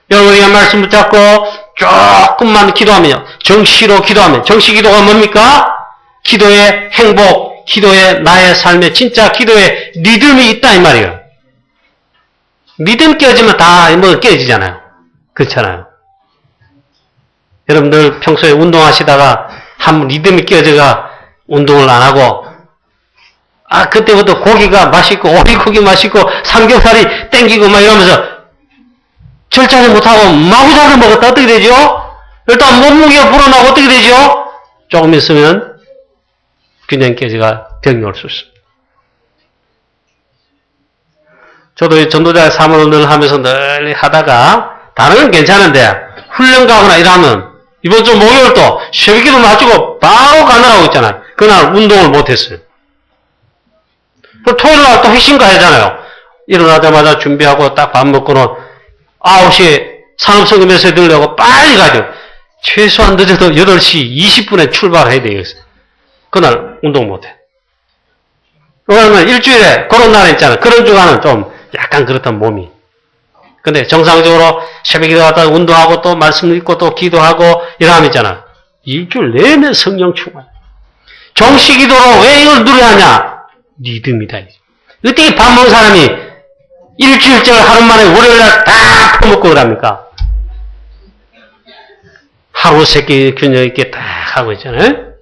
[SPEAKER 1] 여러분이 말씀 붙잡고 조금만 기도하면요. 정시로 기도하면, 정시기도가 뭡니까? 기도의 행복, 기도의 나의 삶에 진짜 기도의 리듬이 있다 이 말이에요. 리듬 깨지면 다 뭐 깨지잖아요. 그렇잖아요. 여러분들 평소에 운동하시다가 한 리듬이 깨져가 운동을 안 하고 그때부터 고기가 맛있고 오리고기 맛있고 삼겹살이 땡기고 막 이러면서 절차를 못하고 마구잡이 먹었다 어떻게 되죠? 일단 몸무게가 불어나고 어떻게 되죠? 조금 있으면 균형 깨져가 병이 올 수 있습니다. 저도 전도자의 사문을 늘 하면서 늘 하다가 다른 건 괜찮은데 훈련 가거나 이러면 이번 주 목요일도 새벽기도 마치고 바로 가느라고 있잖아요. 그날 운동을 못했어요. 토요일날 또 회심 가야잖아요. 일어나자마자 준비하고 딱 밥 먹고는 9시에 산업성금에서 들려고 빨리 가죠. 최소한 늦어도 8시 20분에 출발해야 되겠어요. 그날 운동 못해. 그러면 일주일에 그런 날 있잖아요. 그런 주간은 좀 약간 그렇단 몸이. 근데 정상적으로 새벽에 갔다 운동하고 또 말씀 읽고 또 기도하고 이러면 있잖아. 일주일 내내 성령 충만. 정시기도로 왜 이걸 누려야 하냐? 리듬이다. 어떻게 밥 먹은 사람이 일주일째 하루 만에 월요일날 딱 퍼먹고 그럽니까? 하루 세끼 균형 있게 딱 하고 있잖아요.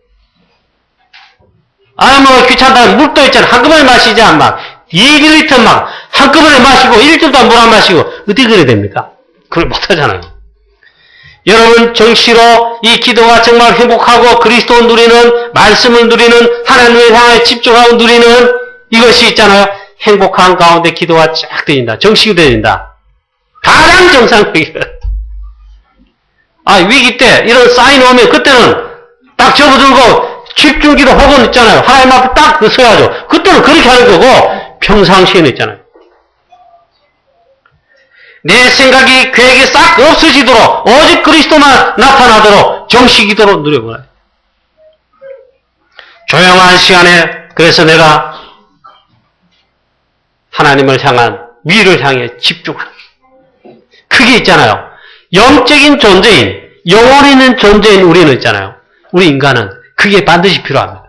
[SPEAKER 1] 뭐 귀찮다 물도 있잖아. 한꺼번에 마시지 막 2리터 막 한꺼번에 마시고 일주일 동안 물 안 마시고 어떻게 그래야 됩니까? 그걸 못하잖아요. 여러분 정시로 이 기도가 정말 행복하고 그리스도 누리는, 말씀을 누리는, 하나님을 향해 집중하고 누리는 이것이 있잖아요. 행복한 가운데 기도가 쫙 되진다. 정식이 되진다. 가장 정상적이다. 위기 때 이런 사인 오면 그때는 딱 접어들고 집중기도 혹은 있잖아요. 하나님 앞에 딱 서야죠. 그때는 그렇게 하는 거고 평상시에는 있잖아요. 내 생각이 계획이 싹 없어지도록 오직 그리스도만 나타나도록 정시기도로 누려보라. 조용한 시간에 그래서 내가 하나님을 향한 위를 향해 집중하는 그게 있잖아요. 영적인 존재인, 영혼 있는 존재인 우리는 있잖아요. 우리 인간은 그게 반드시 필요합니다.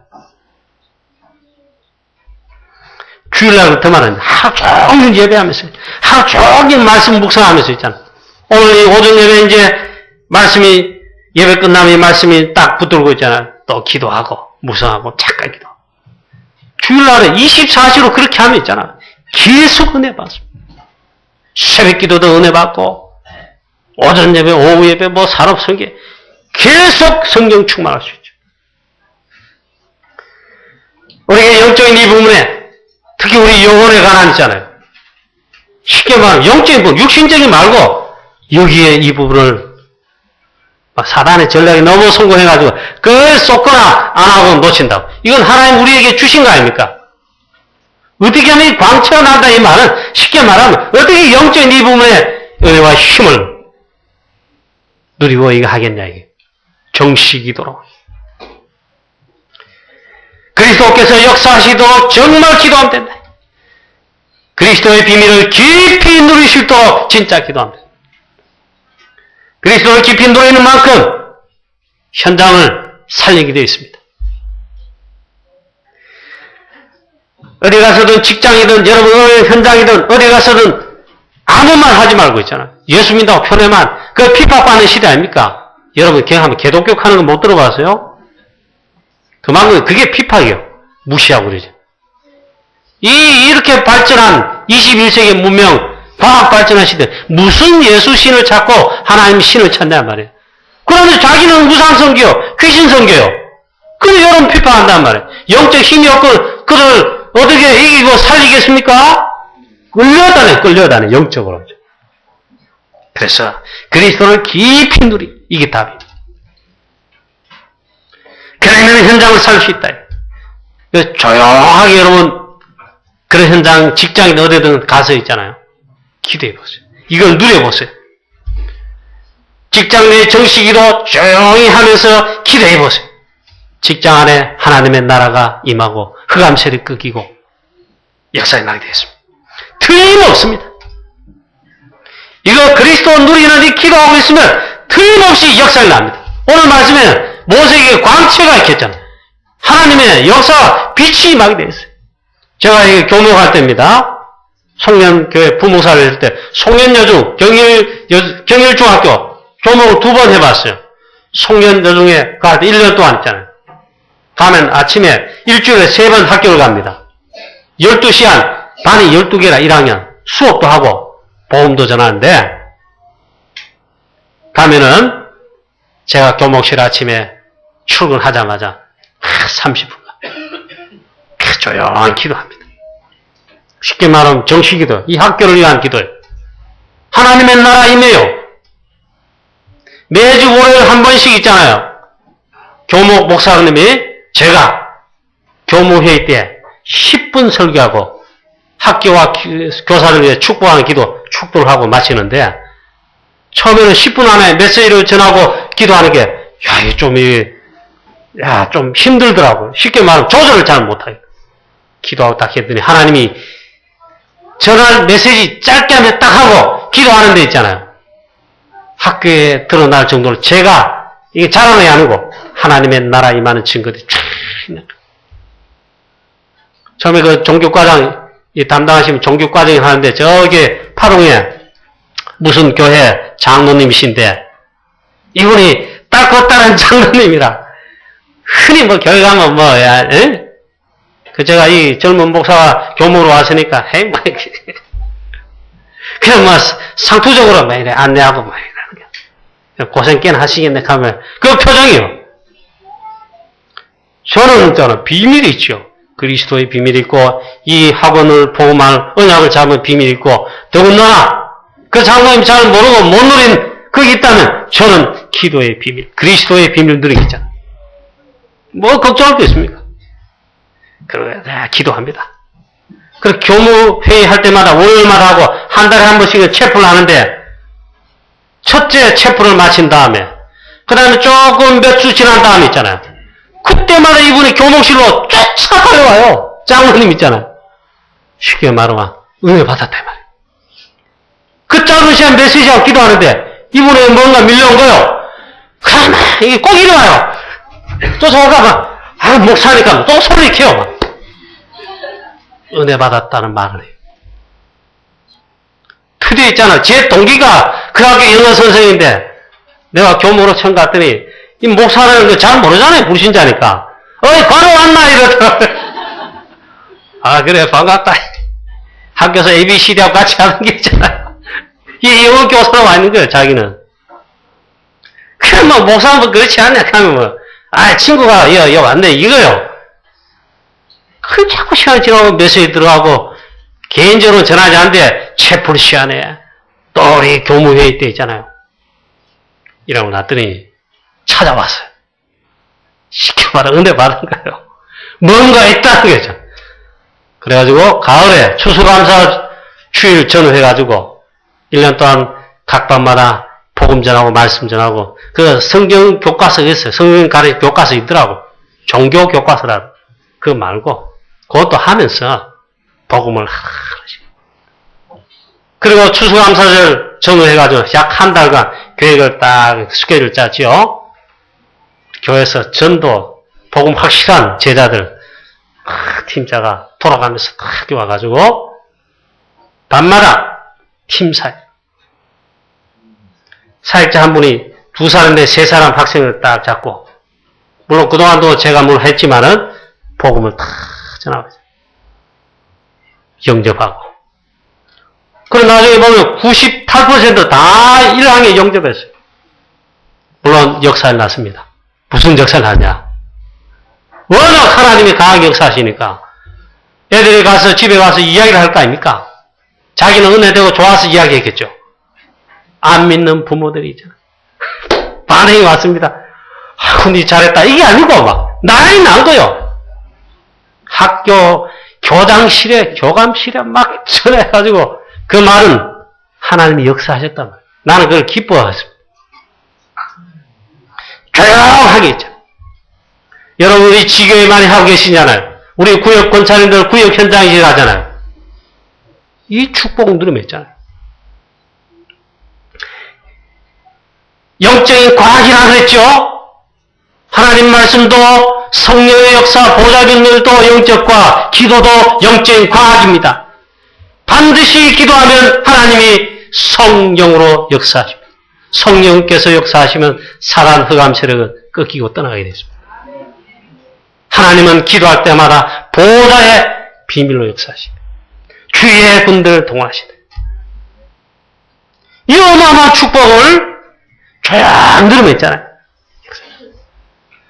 [SPEAKER 1] 주일날 그렇다면 하루 종일 예배하면서 하루 종일 말씀 묵상하면서 있잖아. 오늘 이 오전 예배 이제 말씀이 예배 끝나면 말씀이 딱 붙들고 있잖아. 또 기도하고 묵상하고 잠깐 기도. 주일날에 24시로 그렇게 하면 있잖아. 계속 은혜 받습니다. 새벽 기도도 은혜 받고 오전 예배, 오후 예배, 산업 설계 계속 성령 충만할 수 있죠. 우리가 영적인 이 부분에 특히 우리 영혼에 관한 있잖아요. 쉽게 말하면 영적인 부분, 육신적인 말고 여기에 이 부분을 사단의 전략이 너무 성공해가지고 그걸 쏟거나 안 하고 놓친다고. 이건 하나님 우리에게 주신 거 아닙니까? 어떻게 하면 이 광채가 난다 이 말은 쉽게 말하면 어떻게 영적인 이 부분에 은혜와 힘을 누리고 이거 하겠냐 이게. 정시기도로. 그리스도께서 역사하시도록 정말 기도하면 된다. 그리스도의 비밀을 깊이 누리실 도록 진짜 기도하면 된다. 그리스도를 깊이 누리는 만큼 현장을 살리게 되어 있습니다. 어디 가서든 직장이든 여러분의 현장이든 어디 가서든 아무 말 하지 말고 있잖아요. 예수 믿다고 표내만 그 핍박받는 시대 아닙니까? 여러분 한번 개독교하는 거 못 들어봤어요? 그만큼 그게 핍박이에요. 무시하고 그러죠. 이렇게 발전한 21세기 문명 과학 발전한 시대 무슨 예수 신을 찾고 하나님 신을 찾냔 말이에요. 그러면 자기는 우상 섬겨요. 귀신 섬겨요. 그래서 여러분 핍박한단 말이에요. 영적 힘이 없고 그를 어떻게 이기고 살리겠습니까? 끌려다녀 영적으로. 그래서 그리스도를 깊이 누리 이게 답입니다. 그러면 현장을 살 수 있다. 조용하게 여러분 그런 현장 직장이든 어디든 가서 있잖아요. 기도해 보세요. 이걸 누려보세요. 직장 내 정식으로 조용히 하면서 기도해 보세요. 직장 안에 하나님의 나라가 임하고 흑암세력이 끄기고 역사에 나게 되겠습니다. 틀림없습니다. 이거 그리스도 누리는 이 기도하고 있으면 틀림없이 역사가 납니다. 오늘 말씀에는 모세에게 광채가 있겠잖아요. 하나님의 역사 빛이 임하게 되어 있어요. 제가 이게 교목할 때입니다. 송년교회 부목사를 했을 때 송년여중 경일중학교 교목을 2번 해봤어요. 송년여중에 갈 때 1년 동안 있잖아요. 가면 아침에 일주일에 3번 학교를 갑니다. 12시간 반이 12개라 1학년 수업도 하고 보험도 전하는데 가면은 제가 교목실 아침에 출근하자마자 30분 조용히 기도합니다. 쉽게 말하면 정식기도, 이 학교를 위한 기도예요. 하나님의 나라 임해요. 매주 월요일 한 번씩 있잖아요. 교목 목사님이 제가 교무회의 때 10분 설교하고 학교와 교사를 위해 축복하는 기도, 축도를 하고 마치는데 처음에는 10분 안에 메시지를 전하고 기도하는 게 좀 힘들더라고요. 쉽게 말하면 조절을 잘 못하겠다. 기도하고 딱 했더니 하나님이 전할 메시지 짧게 하면 딱 하고 기도하는 데 있잖아요. 학교에 드러날 정도로 제가 이게 자랑이 아니고 하나님의 나라 임하는 증거들이 쫙 있는 거예요. 처음에 그 종교과장 담당하시면 종교과정이 하는데 저기 파동에 무슨 교회 장로님이신데 이분이 딱 걷다는 장로님이라 흔히 뭐 교회 가면 그 제가 이 젊은 목사가 교목으로 왔으니까 그냥 뭐 상투적으로 막 이래 안내하고 막 이래 고생 꽤나 하시겠네 하면 그 표정이요. 저는 비밀이 있죠. 그리스도의 비밀이 있고 이 학원을 복음할 언약을 잡은 비밀이 있고 더군다나 그 장로님 잘 모르고 못 누린 그게 있다면 저는 기도의 비밀, 그리스도의 비밀을 누리겠잖아요. 뭐 걱정할 게 있습니까? 그러고 기도합니다. 그리고 교무회의 할 때마다 월요일마다 하고 한 달에 한 번씩은 체프를 하는데 첫째 체프를 마친 다음에 그 다음에 조금 몇 주 지난 다음에 있잖아요. 그때마다 이분이 교목실로 쫙 달려와요. 장로님 있잖아요. 쉽게 말하면 은혜 받았다 말이에요. 그 짧은 시간 메시지하고 기도하는데 이분이 뭔가 밀려온 거요. 그러면 이게 꼭 이리 와요. 쫓아오다가 목사니까 또 소리 켜요. 막. 은혜 받았다는 말을 해요. 드디어 있잖아. 제 동기가 그 학교 영어 선생인데 내가 교무로 처음 갔더니 이 목사라는 거 잘 모르잖아요. 불신자니까. 바로 왔나 이러더라고요. 그래 반갑다. 학교에서 ABCD하고 같이 하는 게 있잖아요. 이 영어 교사로 와 있는 거예요. 자기는. 그럼 뭐 목사는 뭐 그렇지 않냐 하면 친구가 왔네 이거요. 그 자꾸 시간이 지나고 메시지 들어가고 개인적으로 전하지 않는데 채플 시간에 또 우리 교무회의 때 있잖아요. 이러고 났더니 찾아왔어요. 쉽게 말하면 은혜 받은 거예요. 뭔가 있다는 거죠. 그래가지고 가을에 추수감사 주일 전후해가지고 1년 동안 각 밤마다 복음 전하고 말씀 전하고 그 성경 교과서가 있어요. 성경 가르치 교과서 있더라고. 종교 교과서라고. 그거 말고 그것도 하면서 복음을 하시고 그리고 추수감사절 전후해가지고 약 한 달간 계획을 딱 스케줄 짰죠. 교회에서 전도 복음 확실한 제자들 팀자가 돌아가면서 딱 와가지고 밤마다 팀 사역자 한 분이 2사람인데 3사람 학생을 딱 잡고 물론 그동안도 제가 뭘 했지만은 복음을 딱 전하고 영접하고 그리고 나중에 보면 98%다 1학년에 영접했어요. 물론 역사를 났습니다. 무슨 역사를 났냐? 워낙 하나님이 강하게 역사하시니까 애들이 가서 집에 가서 이야기를 할 거 아닙니까? 자기는 은혜되고 좋아서 이야기했겠죠. 안 믿는 부모들이 있잖아. 반응이 왔습니다. 니 잘했다. 이게 아니고 막 난리 난 거요. 학교 교장실에 교감실에 막 전해가지고 그 말은 하나님이 역사하셨단 말이에요. 나는 그걸 기뻐했습니다. 조용하게 있잖아요. 여러분이 지교회 많이 하고 계시잖아요. 우리 구역 권사님들 구역 현장에 가잖아요. 이 축복은 누르면 있잖아요. 영적인 과학이라 그랬죠? 하나님 말씀도 성령의 역사, 보좌진들도 영적과 기도도 영적인 과학입니다. 반드시 기도하면 하나님이 성령으로 역사하십니다. 성령께서 역사하시면 사단 흑암 세력은 꺾이고 떠나가게 되십니다. 하나님은 기도할 때마다 보좌의 비밀로 역사하십니다. 주의 분들 동원하신다. 이 어마어마한 축복을 조용 들으면 있잖아요.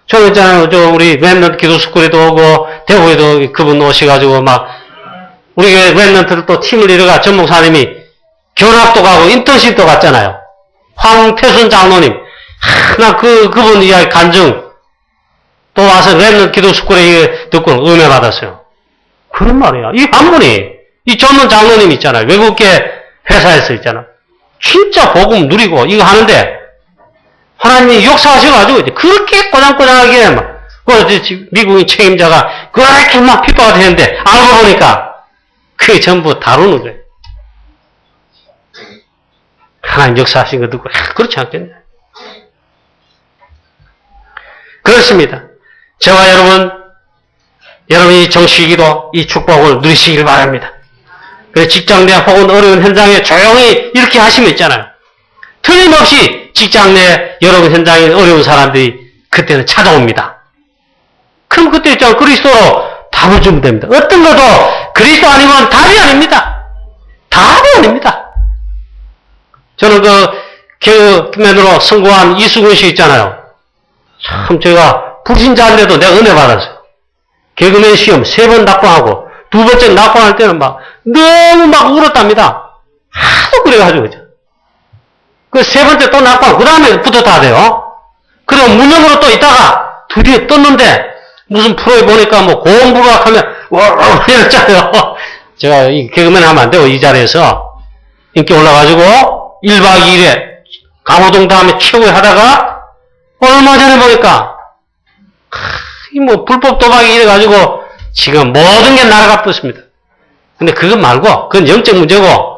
[SPEAKER 1] 저 있잖아요. 우리 랩런트 기도스쿨에도 오고 대구에도 그분 오셔가지고 막 우리 랩런트를 또 팀을 이뤄가 전 목사님이 견학도 가고 인턴십도 갔잖아요. 황태순 장로님. 나 그분 이야기 간증 또 와서 랩런트 기도스쿨에 듣고 은혜 받았어요. 그런 말이야. 이 한 분이 이 전문 장로님 있잖아요. 외국계 회사에서 있잖아. 진짜 복음 누리고 이거 하는데 하나님이 역사하셔가지고 이제 그렇게 꼬장꼬장하게 막 미국인 책임자가 그렇게 막 핍박을 했는데 알고 보니까 그게 전부 다루는 거예요. 하나님 역사하신 거 듣고 그렇지 않겠냐. 그렇습니다. 저와 여러분이 정식기도 이 축복을 누리시길 바랍니다. 그래서 직장 내 혹은 어려운 현장에 조용히 이렇게 하시면 있잖아요. 틀림없이 직장 내 여러분 현장에 어려운 사람들이 그때는 찾아옵니다. 그럼 그때 있잖아요. 그리스도로 답을 주면 됩니다. 어떤 것도 그리스도 아니면 답이 아닙니다. 답이 아닙니다. 저는 개그맨으로 성공한 이수근 씨 있잖아요. 참 제가 불신자인데도 내가 은혜 받았어요. 개그맨 시험 3번 낙방하고 2번째 낙방할 때는 막 너무 막 울었답니다. 하도 그래가지고 그 3번째 또 낙방 그 다음에 붙었다 돼요. 그리고 무념으로 또 있다가 드디어 떴는데 무슨 프로에 보니까 뭐 고음부각하면 와 이랬잖아요. 제가 이 개그맨 하면 안 되고 이 자리에서 인기 올라가지고 1박 2일에 강호동 다음에 최후에 하다가 얼마 전에 보니까 뭐 불법 도박이 이래가지고 지금 모든 게 날아가 버렸습니다. 근데 그거 말고 그건 영적 문제고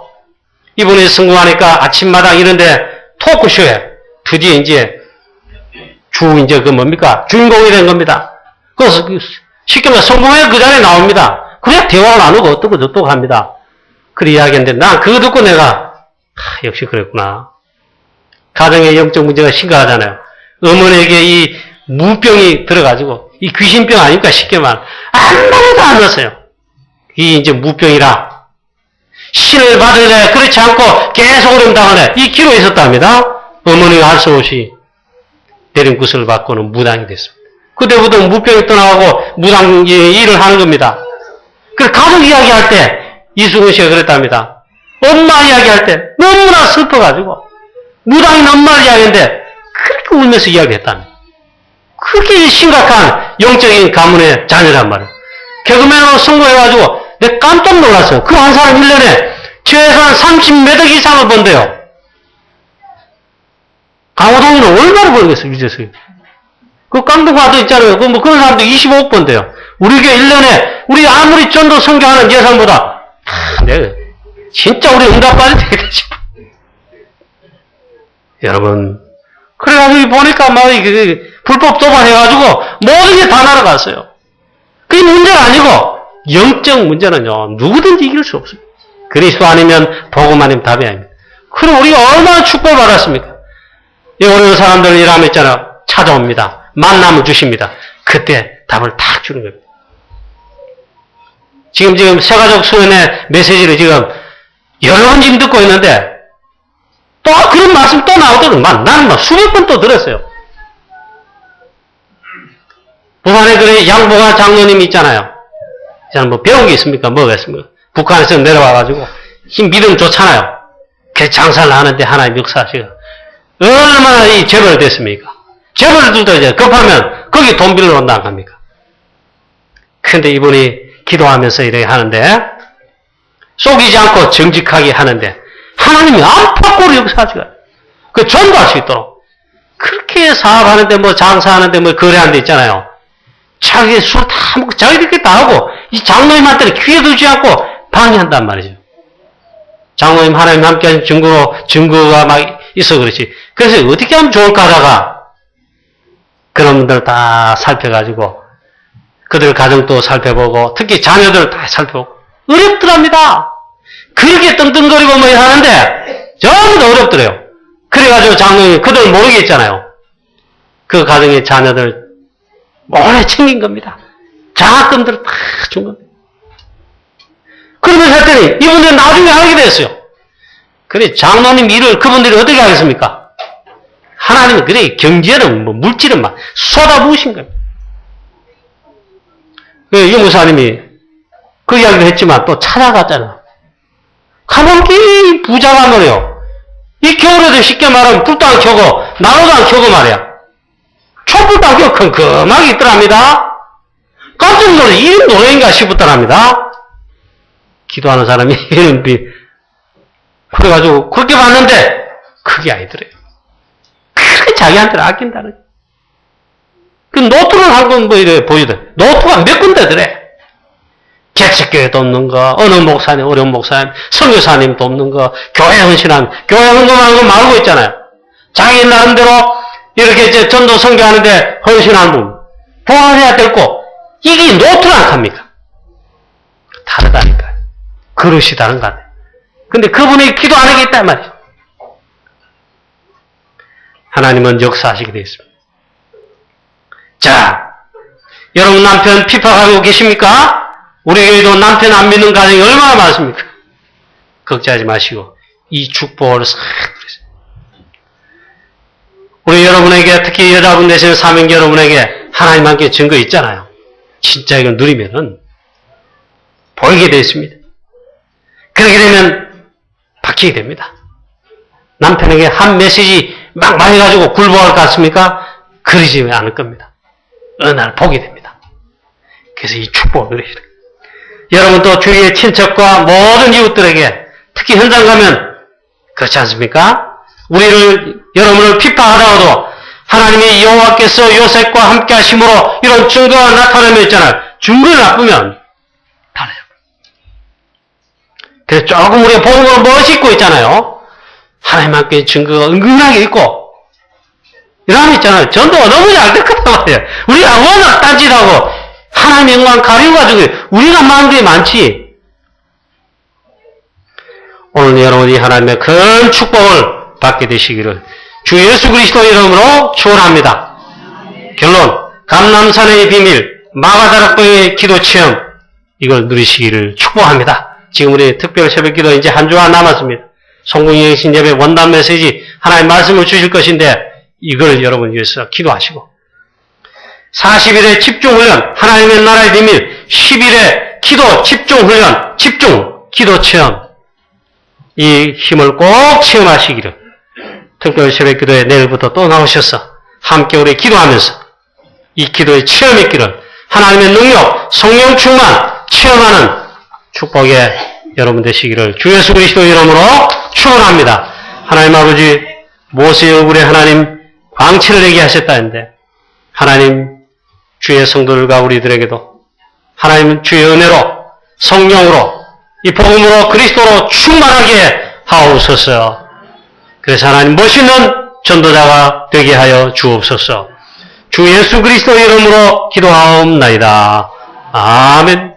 [SPEAKER 1] 이분이 성공하니까 아침마당 이런데 토크쇼에 드디어 이제 이제 그 뭡니까? 주인공이 된 겁니다. 그래서 쉽게 말해 성공해 그 자리에 나옵니다. 그래야 대화를 나누고 어떻고 저떻고 합니다. 그래 이야기했는데 난 그거 듣고 내가 역시 그랬구나. 가정의 영적 문제가 심각하잖아요. 어머니에게 이 무병이 들어가지고 이 귀신병 아닙니까? 쉽게 말 아무래도 안 났어요. 이 이제 무병이라 신을 받으래 그렇지 않고 계속 어려움당하네 이 기로에 있었답니다. 어머니가 할 수 없이 내린 구슬을 받고는 무당이 됐습니다. 그때부터 무병이 떠나가고 무당 일을 하는 겁니다. 그래서 가족 이야기할 때 이수근 씨가 그랬답니다. 엄마 이야기할 때 너무나 슬퍼가지고 무당인 엄마를 이야기했는데 그렇게 울면서 이야기했답니다. 그렇게 심각한 영적인 가문의 자녀란 말이에요. 개그맨으로 성공해가지고 내가 깜짝 놀랐어요. 그 한 사람 1년에 최소한 30몇 억 이상을 번대요. 강호동이는 얼마나 벌겠어요, 유재석이. 그 깡통화도 있잖아요. 그 뭐 그런 사람도 25억 번대요. 우리 교회 1년에 우리 아무리 전도 선교하는 예산보다 내가 진짜 우리 응답받아야 되겠다 싶어. 여러분, 그래가지고 보니까 막 불법 도발해가지고 모든 게 다 날아갔어요. 그게 문제가 아니고 영적 문제는요, 누구든지 이길 수 없어요. 그리스도 아니면 복음 아니면 답이 아닙니다. 그럼 우리가 얼마나 축복을 받았습니까? 이 어려운 사람들 일하면 있잖아요. 찾아옵니다. 만남을 주십니다. 그때 답을 탁 주는 겁니다. 지금 세가족 수련회 메시지를 지금 여러 번 지금 듣고 있는데 또 그런 말씀 또 나오더라고요. 나는 막 수백 번 또 들었어요. 부산에 그래 양보가 장로님이 있잖아요. 저는 뭐 배운 게 있습니까? 뭐가 있습니까? 북한에서 내려와가지고 힘 믿음 좋잖아요. 그래서 장사를 하는데 하나님 역사하시고 얼마나 이 재벌 됐습니까? 재벌들도 이제 급하면 거기 돈 빌러 온다 안 합니까? 근데 이분이 기도하면서 이렇게 하는데 속이지 않고 정직하게 하는데 하나님이 안팎으로 역사하시고 그 전도할 수 있도록 그렇게 사업하는데 뭐 장사하는데 뭐 거래하는 데 있잖아요. 자기 술 다 먹고 자기들끼리 다 하고 이 장로님한테는 귀에 두지 않고 방해한단 말이죠. 장로님 하나님 함께 하신 증거가 막 있어 그렇지. 그래서 어떻게 하면 좋을까 하다가 그런 분들 다 살펴가지고 그들 가정도 살펴보고 특히 자녀들 다 살펴보고 어렵더랍니다. 그렇게 떵떵거리고 뭐 하는데 전부 다 어렵더래요. 그래가지고 장로님 그들 모르겠잖아요. 그 가정의 자녀들 몰래 챙긴 겁니다. 장학금들을 다 준 겁니다. 그러면서 했더니 이분들은 나중에 알게 됐어요. 그래 장로님 일을 그분들이 어떻게 하겠습니까? 하나님이 그래 경제는 뭐 물질은 막 쏟아부으신 겁니다. 이 목사님이 그 이야기를 했지만 또 찾아갔잖아. 가면 이 부자가 말이요. 이 겨울에도 쉽게 말하면 불도 안 켜고 나무도 안 켜고 말이야. 촛불도 안 켜고 컴컴하게 있더랍니다. 깜짝 놀라 이런 노래인가 싶었더랍니다. 기도하는 사람이 이런 그래가지고 그렇게 봤는데 그게 아니더래요. 그렇게 자기한테는 아낀다는. 그 노트를 한 건 뭐 이래 보이더래. 노트가 몇 군데더래. 개척교회 돕는 거, 어느 목사님, 어려운 목사님, 선교사님 돕는 거, 교회 헌신하는, 교회 헌금하는 거 말고 있잖아요. 자기 나름대로 이렇게 이제 전도 선교하는데 헌신하는 분, 보완해야 될 거, 이게 노트를 안 합니까? 다르다니까요. 그릇이 다른 거 같아요. 근데 그분이 기도 안 하겠단 말이에요. 하나님은 역사하시게 되어 있습니다. 자, 여러분 남편 핍박하고 계십니까? 우리 교회도 남편 안 믿는 가정이 얼마나 많습니까? 걱정하지 마시고 이 축복을 싹 누리세요. 우리 여러분에게 특히 여자분 되시는 사명자 여러분에게 하나님 함께 증거 있잖아요. 진짜 이걸 누리면은 보이게 되어 있습니다. 그렇게 되면 바뀌게 됩니다. 남편에게 한 메시지 막 많이 가지고 굴복할 것 같습니까? 그러지 않을 겁니다. 어느 날 보게 됩니다. 그래서 이 축복을 누리시는 거예요. 여러분도 주위의 친척과 모든 이웃들에게 특히 현장 가면 그렇지 않습니까? 여러분을 핍박하다가도 하나님의 여호와께서 요셉과 함께 하심으로 이런 증거가 나타나면 있잖아요. 증거를 나쁘면 달라요. 그래서 조금 우리가 복음으로 멋있고 있잖아요. 하나님 함께 증거가 은근하게 있고 이러면 있잖아요. 전도가 너무 잘 될 거란 말이에요. 우리가 워낙 딴짓하고 하나님의 영광 가려가지고 우리가 많은 게 많지. 오늘 여러분이 하나님의 큰 축복을 받게 되시기를 주 예수 그리스도 이름으로 축원합니다. 결론, 감람산의 비밀, 마가다락방의 기도 체험 이걸 누리시기를 축복합니다. 지금 우리 특별 새벽기도 이제 한 주가 남았습니다. 성공의 신예배 원단 메시지 하나님 말씀을 주실 것인데 이걸 여러분 위해서 기도하시고 40일의 집중훈련, 하나님의 나라의 비밀, 10일의 기도 집중훈련, 기도 체험 이 힘을 꼭 체험하시기를 특별 새벽기도에 내일부터 또 나오셔서 함께 우리 기도하면서 이 기도의 체험의 길을 하나님의 능력, 성령 충만 체험하는 축복의 여러분 되시기를 주 예수 그리스도 이름으로 축원합니다. 하나님 아버지 모세의 얼굴에 하나님 광채를 내게 하셨다는데 하나님 주의 성도들과 우리들에게도 하나님 주의 은혜로 성령으로 이 복음으로 그리스도로 충만하게 하옵소서. 그래서 하나님 멋있는 전도자가 되게 하여 주옵소서. 주 예수 그리스도 이름으로 기도하옵나이다. 아멘.